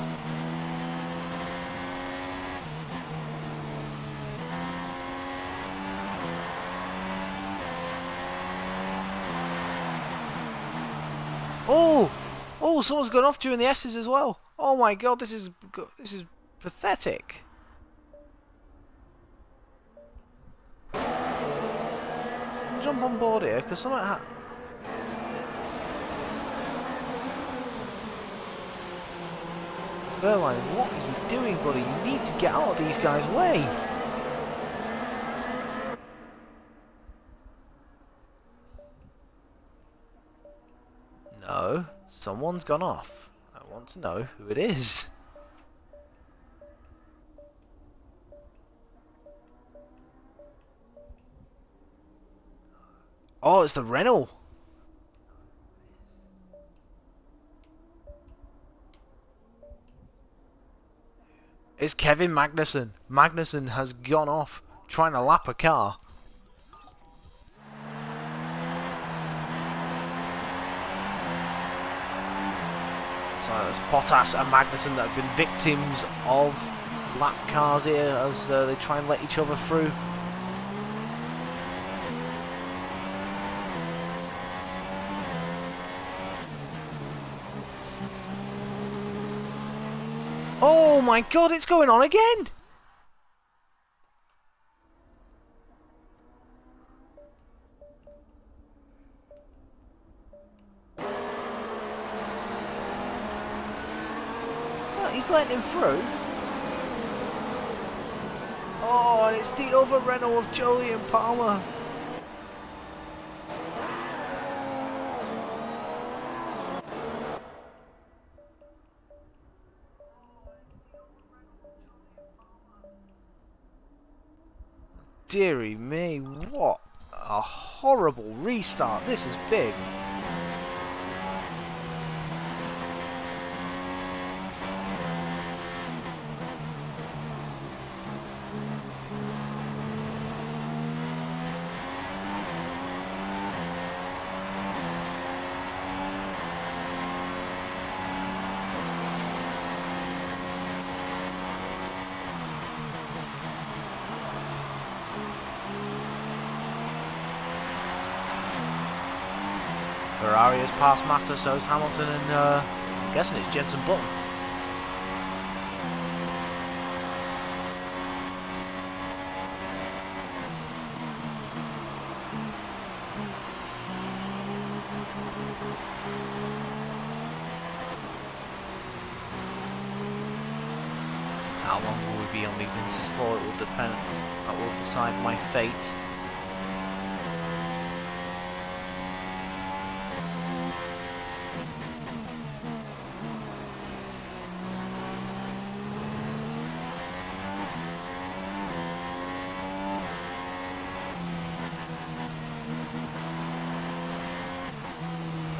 Oh, oh! Someone's gone off during the S's as well. Oh my God, this is pathetic. Jump on board here because something Wehrlein, what are you doing, buddy? You need to get out of these guys' way. No, someone's gone off. I want to know who it is. Oh, it's the Renault. It's Kevin Magnussen. Magnussen has gone off trying to lap a car. So it's Bottas and Magnussen that have been victims of lap cars here as they try and let each other through. Oh my God, it's going on again! What, he's letting him through? Oh, and it's the other Renault of Jolyon Palmer. Deary me, what a horrible restart. This is big. Ferrari has passed Massa, so is Hamilton, and I'm guessing it's Jenson Button. How long will we be on these inters for? It will depend. That will decide my fate.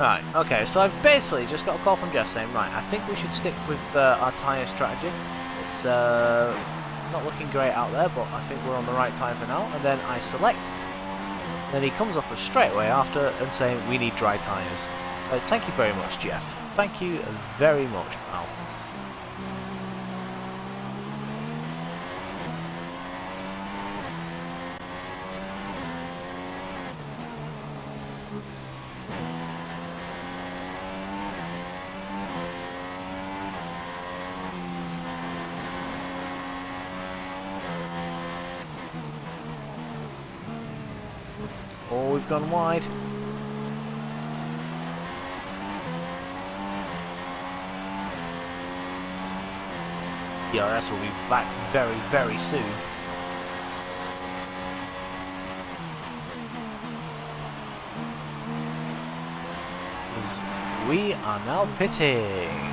Right, okay, so I've basically just got a call from Jeff saying, right, I think we should stick with our tyre strategy. It's not looking great out there, but I think we're on the right tyre for now. And then I select. Then he comes up straight away after and saying, we need dry tyres. So thank you very much, Jeff. Thank you very much, pal. Oh, we've gone wide. DRS will be back very, very soon. Because we are now pitting.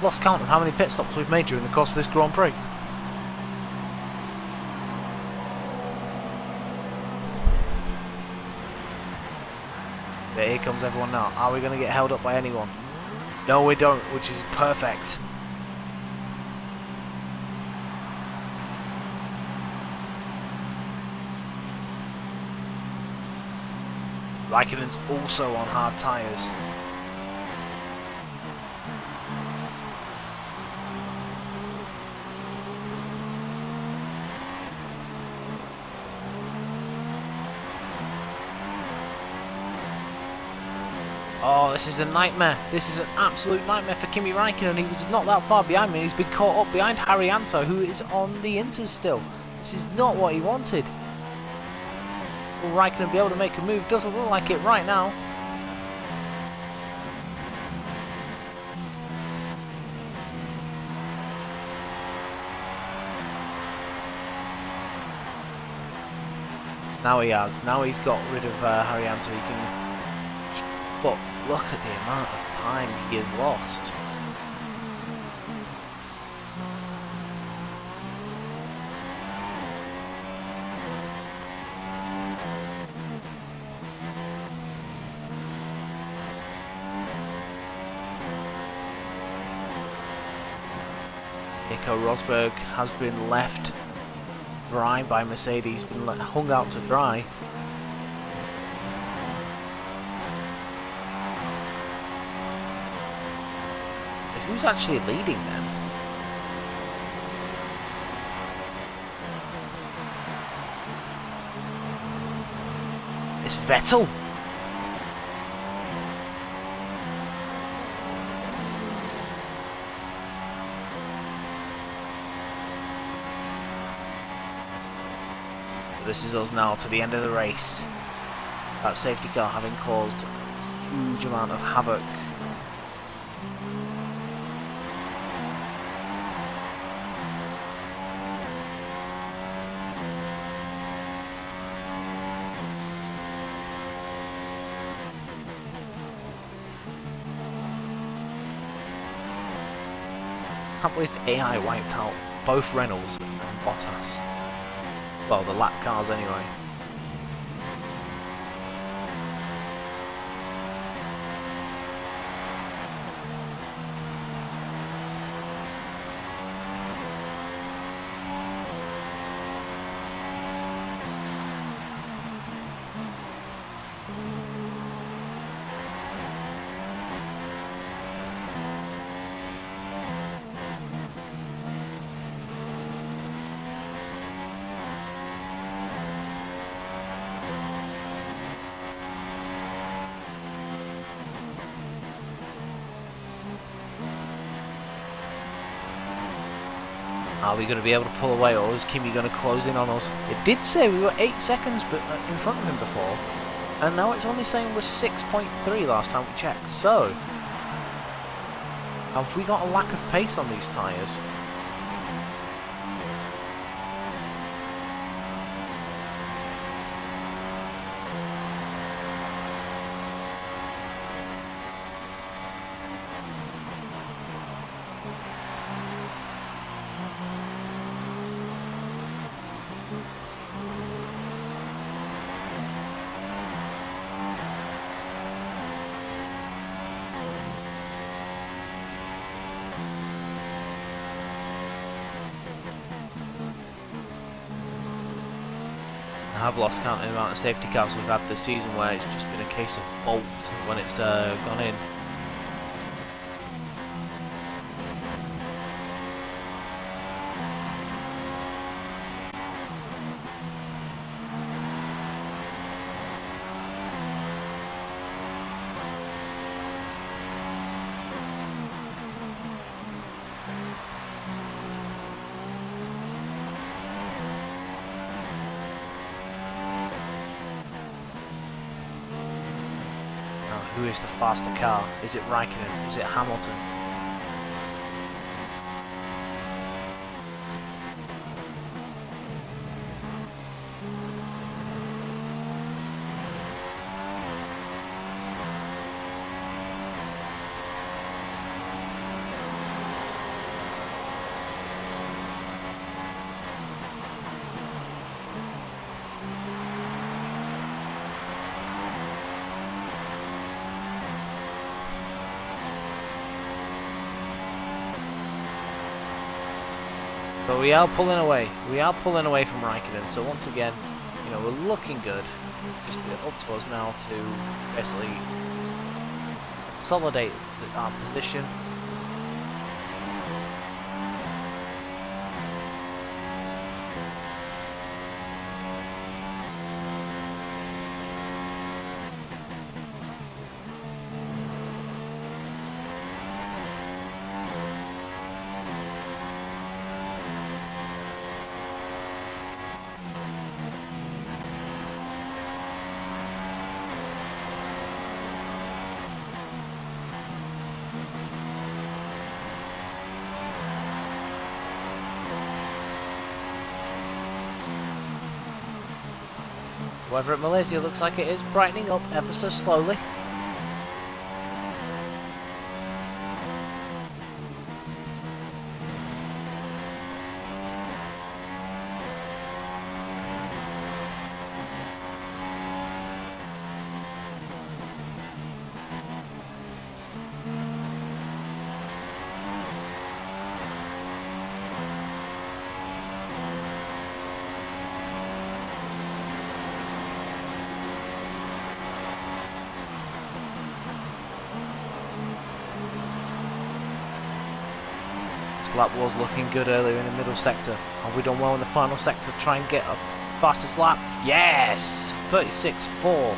Lost count of how many pit stops we've made during the course of this Grand Prix. But here comes everyone now. Are we going to get held up by anyone? No, we don't, which is perfect. Raikkonen's also on hard tyres. Oh, this is a nightmare. This is an absolute nightmare for Kimi Raikkonen. He was not that far behind me. He's been caught up behind Haryanto, who is on the inters still. This is not what he wanted. Will Raikkonen be able to make a move? Doesn't look like it right now. Now he has. Now he's got rid of Haryanto. He can... But look at the amount of time he has lost. Nico Rosberg has been left dry by Mercedes, been hung out to dry. Who's actually leading them? It's Vettel. This is us now to the end of the race. That safety car having caused a huge amount of havoc. I can't believe the AI wiped out both Reynolds and Bottas. Well, the lap cars anyway. Are we going to be able to pull away, or is Kimi going to close in on us? It did say we were 8 seconds in front of him before, and now it's only saying we're 6.3 last time we checked. So, have we got a lack of pace on these tyres? I've lost count of the amount of safety cars we've had this season where it's just been a case of bolts when it's gone in. Who is the faster car? Is it Raikkonen? Is it Hamilton? So we are pulling away. We are pulling away from Raikkonen. So once again, you know, we're looking good. It's just up to us now to basically consolidate our position. Weather at Malaysia looks like it is brightening up ever so slowly. Lap was looking good earlier in the middle sector. Have we done well in the final sector to try and get a fastest lap? Yes! 36.4.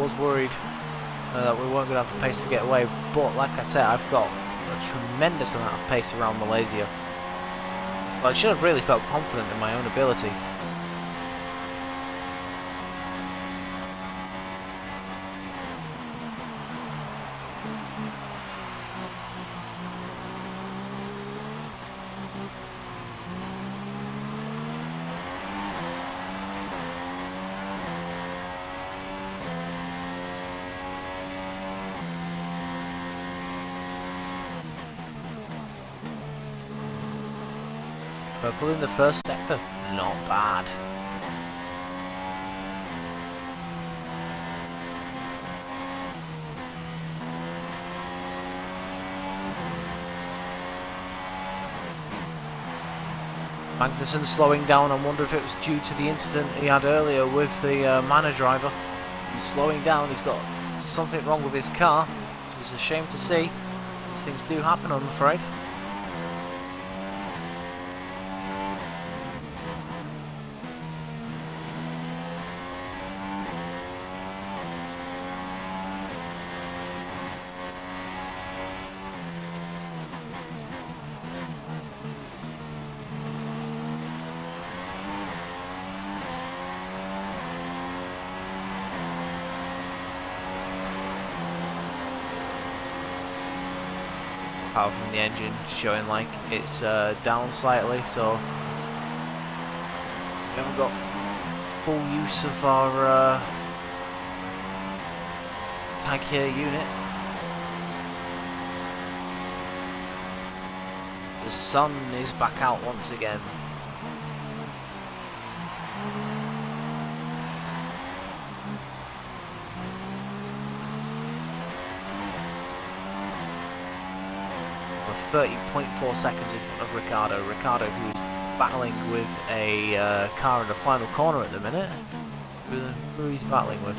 was worried that we weren't going to have the pace to get away, but like I said, I've got a tremendous amount of pace around Malaysia. So I should have really felt confident in my own ability. Purple in the first sector, not bad. Magnussen slowing down. I wonder if it was due to the incident he had earlier with the Manor driver. He's slowing down, he's got something wrong with his car, which is a shame to see. These things do happen, I'm afraid. Power from the engine showing like it's down slightly, so we haven't got full use of our tag here unit. The sun is back out once again. We're 30.4 seconds in front of Ricciardo. Ricciardo, who's battling with a car in the final corner at the minute. Who he's battling with?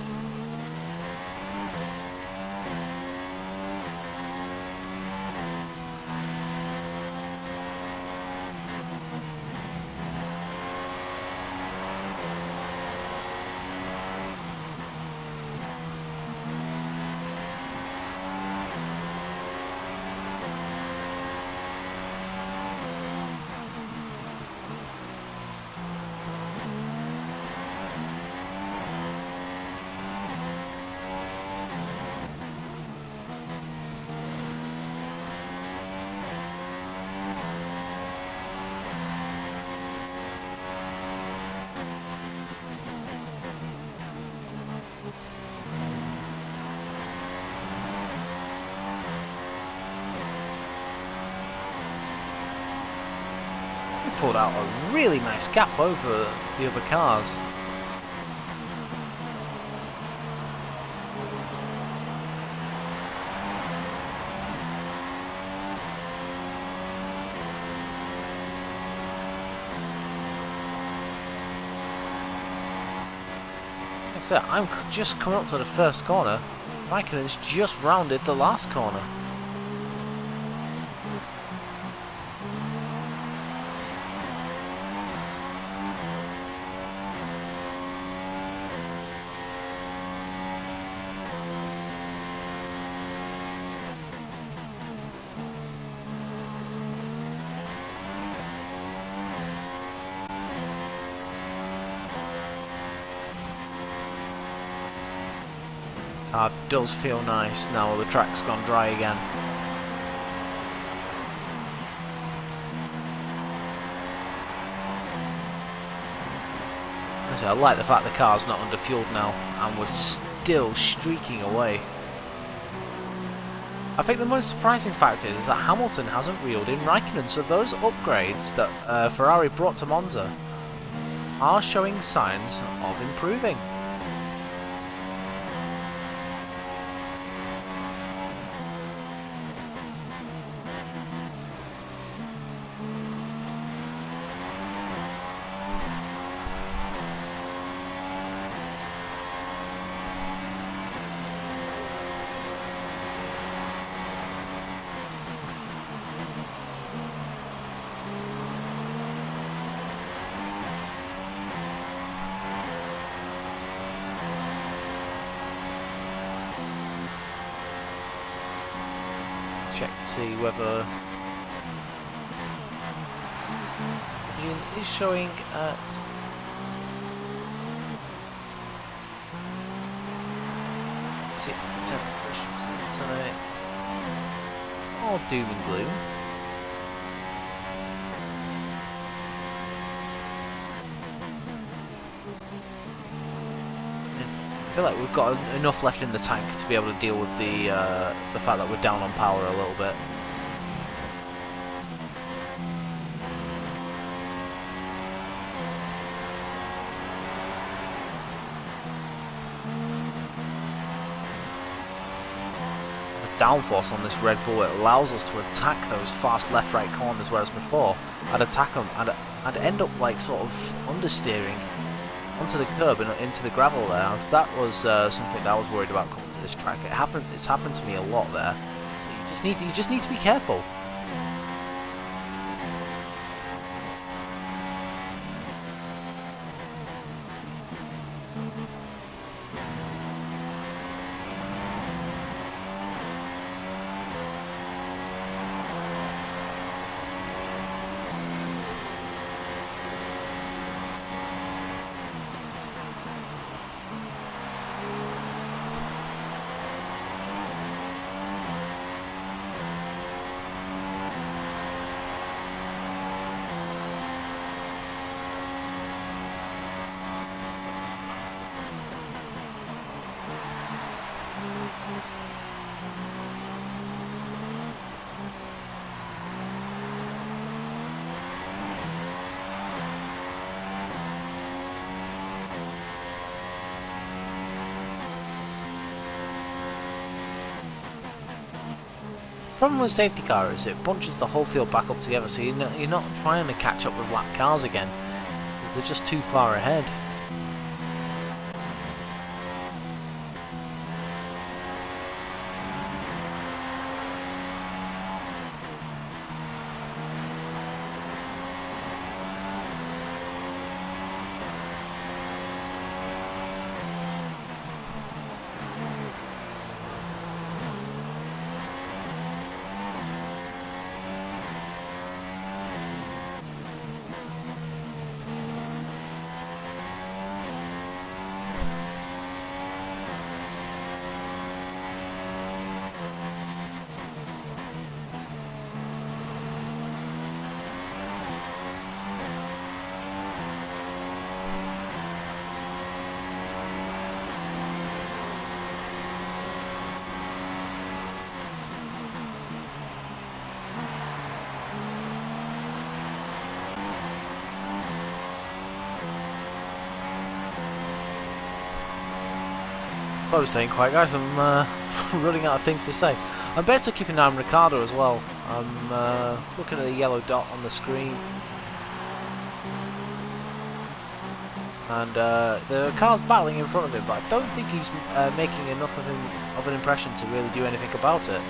Pulled out a really nice gap over the other cars. Like I said, I'm just coming up to the first corner. Raikkonen's just rounded the last corner. Does feel nice now the track's gone dry again. I like the fact the car's not underfueled now and we're still streaking away. I think the most surprising fact is that Hamilton hasn't reeled in Raikkonen, so those upgrades that Ferrari brought to Monza are showing signs of improving. check to see whether engine is showing at 6% efficiency, so it's all doom and gloom. I feel like we've got enough left in the tank to be able to deal with the fact that we're down on power a little bit. The downforce on this Red Bull, it allows us to attack those fast left-right corners, whereas before I'd attack them and I'd end up like sort of understeering onto the curb and into the gravel there. That was something that I was worried about coming to this track. It's happened to me a lot there. So you just need to be careful. The problem with safety car is it bunches the whole field back up together, so you're not trying to catch up with lap cars again, because they're just too far ahead. Close ain't quite, guys. I'm running out of things to say. I'm better keeping an eye on Ricciardo as well. I'm looking at the yellow dot on the screen, and the car's battling in front of him, but I don't think he's making enough of an impression to really do anything about it.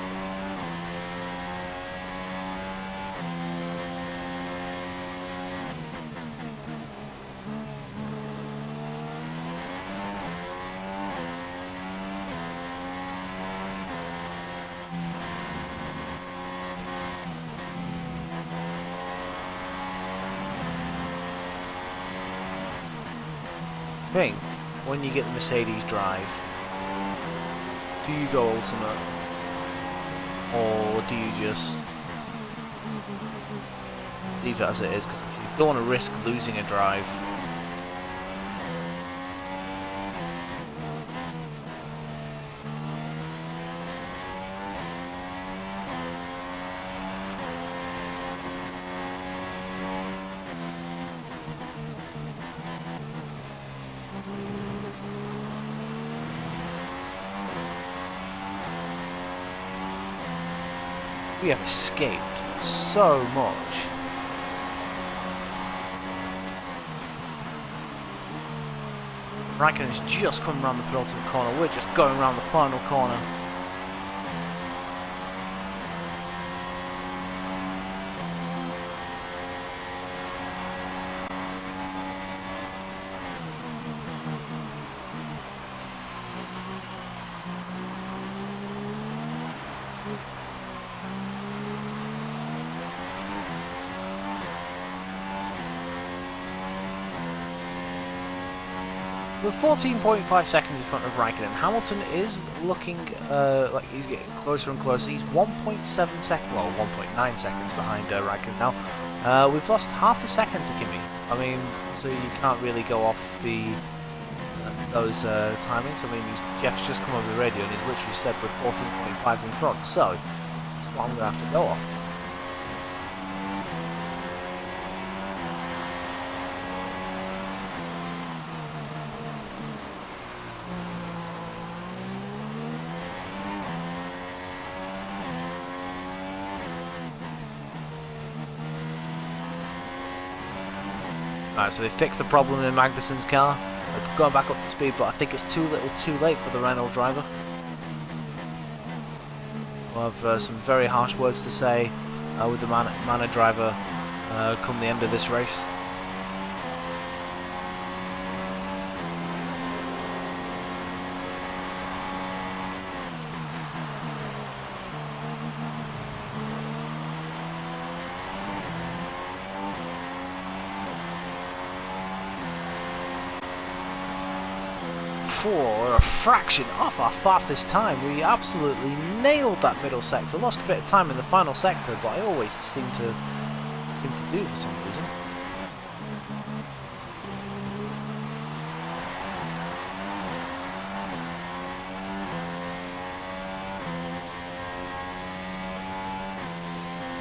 I think when you get the Mercedes drive, do you go ultimate, or do you just leave it as it is? Because you don't want to risk losing a drive. We have escaped so much. Raikkonen's just come around the penultimate corner. We're just going around the final corner. With 14.5 seconds in front of Raikkonen, Hamilton is looking like he's getting closer and closer. He's 1.7 seconds, well, 1.9 seconds behind Raikkonen now. We've lost half a second to Kimi. I mean, so you can't really go off the those timings. I mean, Jeff's just come over the radio and he's literally said we're 14.5 in front. So that's what I'm going to have to go off. Alright, so they fixed the problem in Magnussen's car. They're going back up to speed, but I think it's too little too late for the Renault driver. We'll have some very harsh words to say with the Manor driver come the end of this race. We're a fraction off our fastest time. We absolutely nailed that middle sector. Lost a bit of time in the final sector, but I always seem to do for some reason.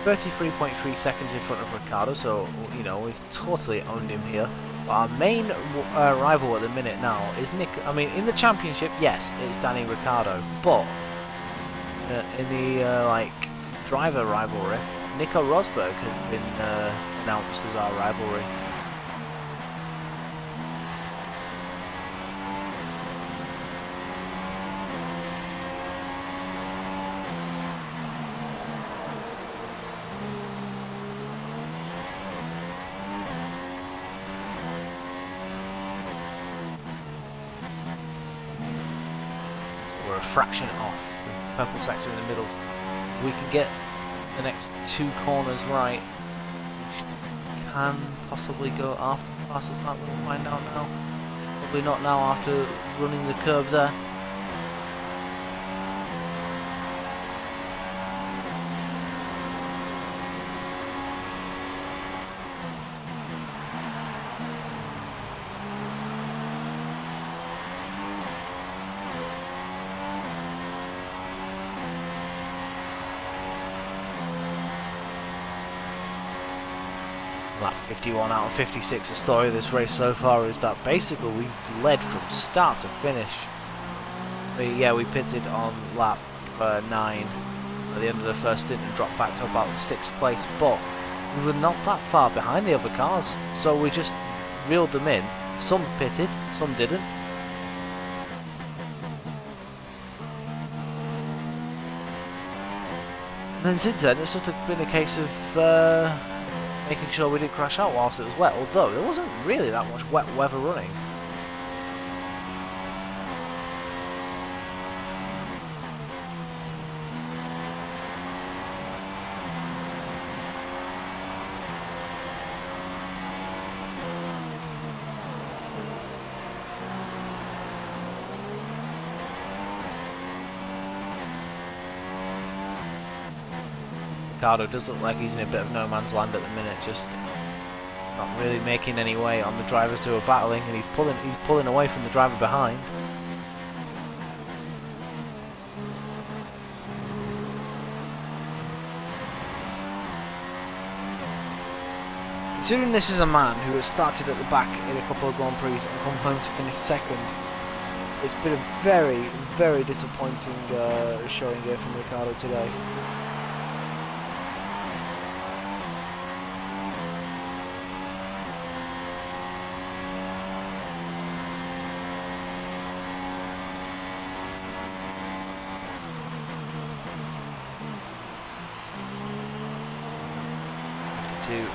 .3 seconds in front of Ricciardo, so you know we've totally owned him here. Our main rival at the minute now is Nick. I mean, in the championship, yes, it's Danny Ricciardo, but in the like driver rivalry, Nico Rosberg has been announced as our rivalry. Fraction off the purple sector in the middle. We can get the next two corners right. We can possibly go after the fastest lap. We'll find out now. Probably not now after running the curb there. Lap 51 out of 56, the story of this race so far is that basically we've led from start to finish. We pitted on lap 9 at the end of the first stint and dropped back to about 6th place, but we were not that far behind the other cars, so we just reeled them in. Some pitted, some didn't. And then since then, it's just been a case of making sure we didn't crash out whilst it was wet, although there wasn't really that much wet weather running. Ricciardo does look like he's in a bit of no man's land at the minute, just not really making any way on the drivers who are battling, and he's pulling away from the driver behind. Considering this is a man who has started at the back in a couple of Grand Prix and come home to finish second, it's been a very, very disappointing showing here from Ricciardo today.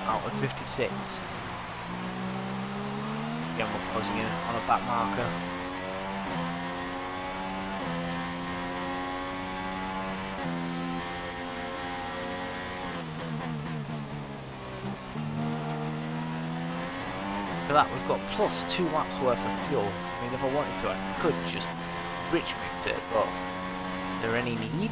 Out of 56. Again, we're closing in on a back marker. For that, we've got plus 2 laps worth of fuel. I mean, if I wanted to, I could just rich mix it, but is there any need?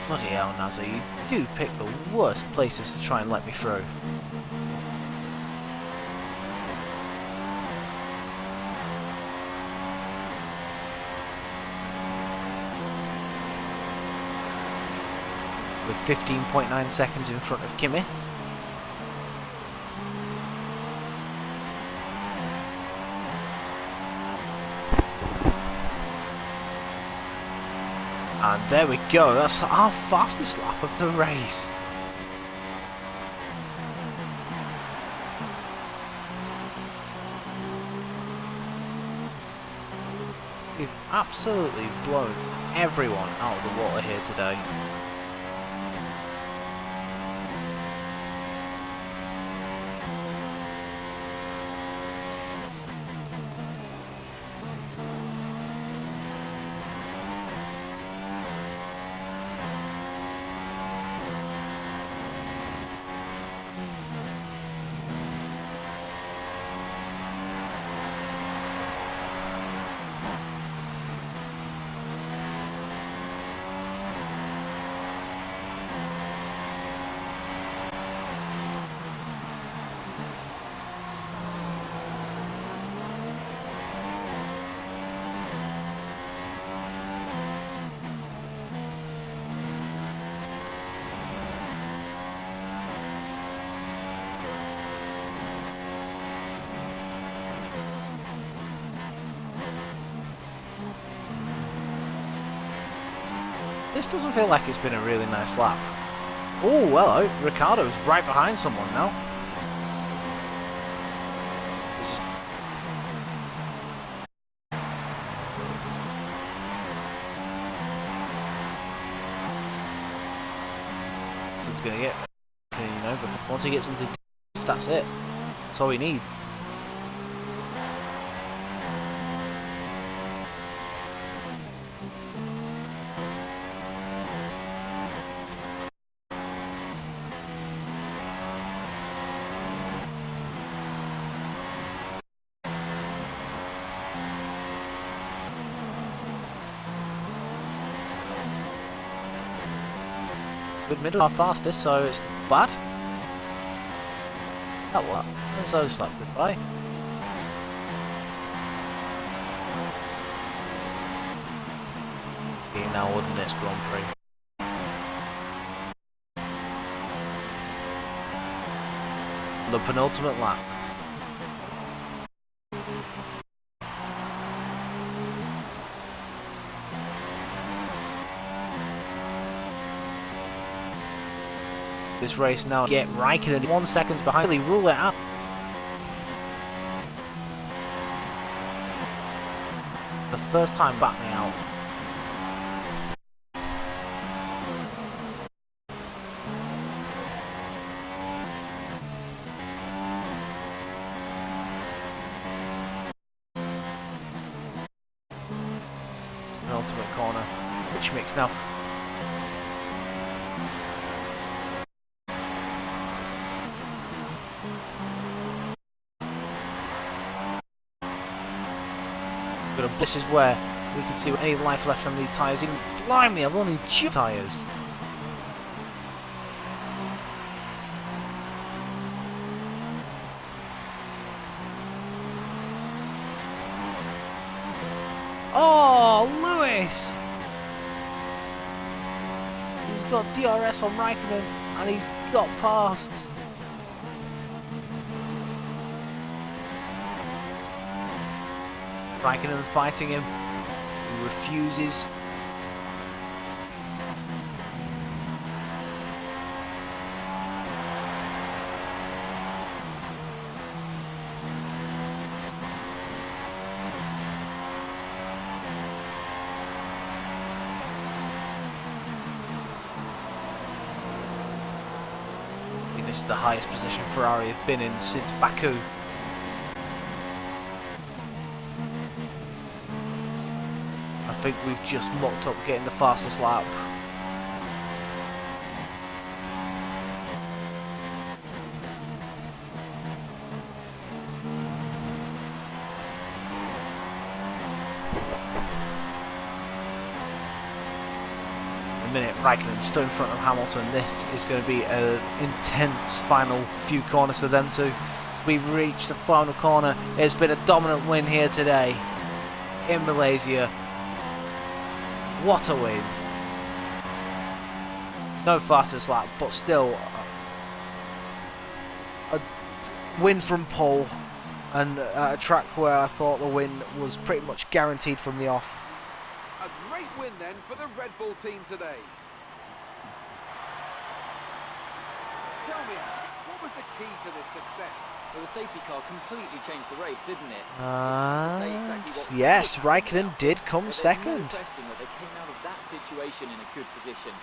Bloody hell, Nazza, you do pick the worst places to try and let me through. With 15.9 seconds in front of Kimi. And there we go, that's our fastest lap of the race. We've absolutely blown everyone out of the water here today. This doesn't feel like it's been a really nice lap. Oh, hello, Ricciardo's right behind someone now. He's gonna get, you know, once he gets into that's it. That's all he needs. Good middle, our fastest, so it's bad. That what? So it's like goodbye. Okay, now wouldn't this Grand Prix? The penultimate lap. This race now, get Raikkonen 1 second behind, really rule it out. The first time back me out. Penultimate corner, which makes now. This is where we can see any life left on these tyres. Even blimey, I've only 2 tyres. Oh, Lewis! He's got DRS on Raikkonen and he's got past. Raikkonen fighting him. He refuses. this is the highest position Ferrari have been in since Baku. I think we've just mocked up getting the fastest lap. Raikkonen still in front of Hamilton. This is going to be an intense final few corners for them two. As we've reached the final corner, it's been a dominant win here today in Malaysia. What a win. No fastest lap, but still a win from pole, and at a track where I thought the win was pretty much guaranteed from the off. A great win then for the Red Bull team today. Tell me, Ash, what was the key to this success? Well, the safety car completely changed the race, didn't it? Yes, Raikkonen did come second. No question that they came out of that situation in a good position.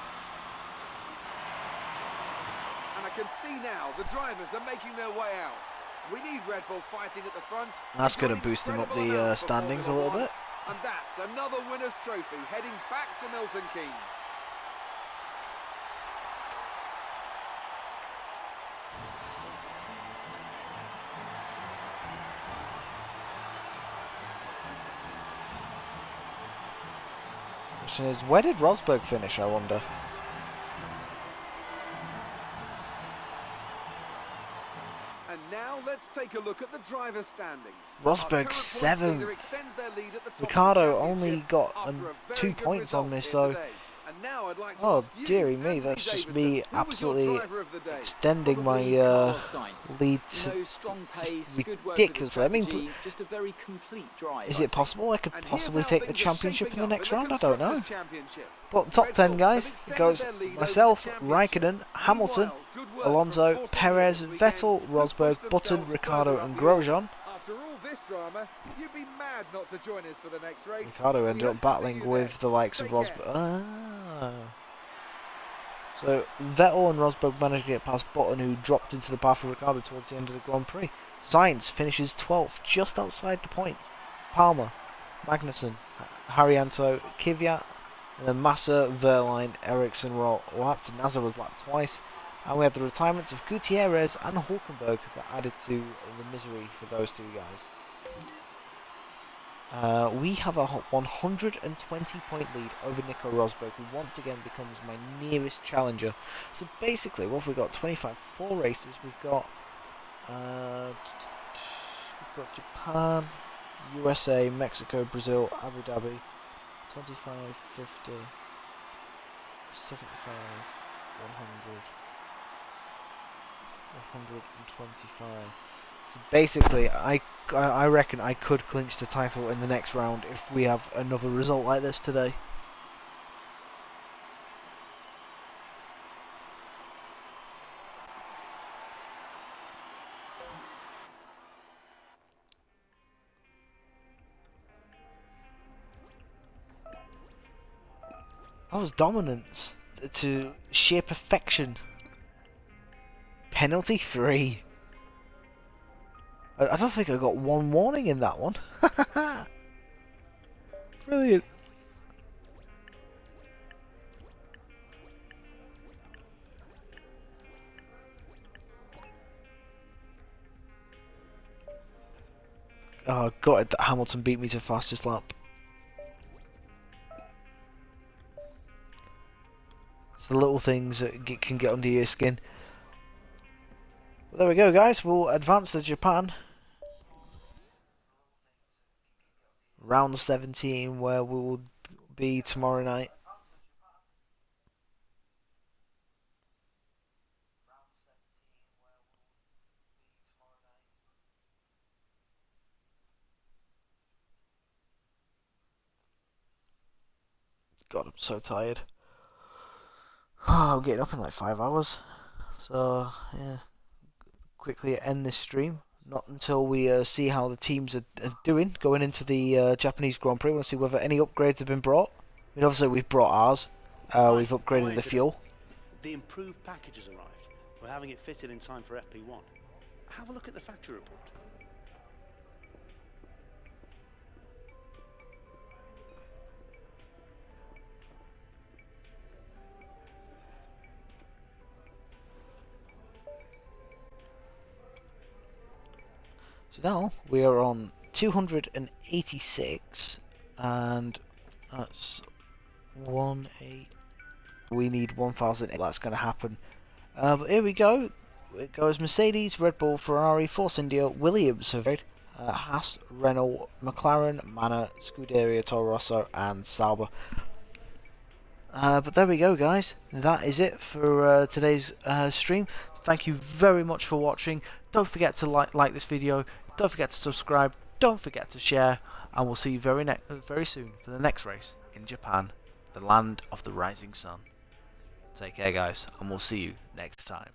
And I can see now the drivers are making their way out. We need Red Bull fighting at the front. That's going to boost them up the standings a little bit. And that's another winner's trophy heading back to Milton Keynes. Question is, where did Rosberg finish, I wonder? And now let's take a look at the driver's standings. Rosberg 7th. Ricciardo only got 2 points on me, so... Oh, dearie me, that's just me absolutely extending my lead to ridiculously. I mean, is it possible I could possibly take the championship in the next round? I don't know. But top 10, guys, it goes myself, Raikkonen, Hamilton, Alonso, Perez, Vettel, Rosberg, Button, Ricciardo and Grosjean. After all this drama, you'd be mad not to join us for the next race. Ricciardo ended up battling with the likes of Rosberg. So Vettel and Rosberg managed to get past Button, who dropped into the path of Ricciardo towards the end of the Grand Prix. Sainz finishes 12th, just outside the points. Palmer, Magnussen, Haryanto, Kvyat, and then Massa, Wehrlein, Ericsson were all lapped. Nasser was lapped twice. And we had the retirements of Gutierrez and Hulkenberg that added to the misery for those two guys. We have a 120-point lead over Nico Rosberg, who once again becomes my nearest challenger. So basically, what have we got? 25 full races. We've got Japan, USA, Mexico, Brazil, Abu Dhabi. 25, 50, 75, 100. 125. So basically, I reckon I could clinch the title in the next round if we have another result like this today. That was dominance to sheer perfection. Penalty free. I don't think I got one warning in that one. Brilliant. Oh, got it that Hamilton beat me to fastest lap. It's the little things that can get under your skin. Well, there we go, guys. We'll advance to Japan. Round 17, where we will be tomorrow night. God, I'm so tired. Oh, I'm getting up in like 5 hours. So, yeah. Quickly end this stream. Not until we see how the teams are doing going into the Japanese Grand Prix. We want to see whether any upgrades have been brought. I mean, obviously we've brought ours. We've upgraded the fuel. The improved package has arrived. We're having it fitted in time for FP1. Have a look at the factory report. So now we are on 286, and that's 1-8. We need 1,000. That's going to happen. But here we go. It goes Mercedes, Red Bull, Ferrari, Force India, Williams, Haas, Renault, McLaren, Manor, Scuderia, Toro Rosso, and Sauber. But there we go, guys. That is it for today's stream. Thank you very much for watching. Don't forget to like this video. Don't forget to subscribe. Don't forget to share. And we'll see you very soon for the next race in Japan, the land of the rising sun. Take care, guys, and we'll see you next time.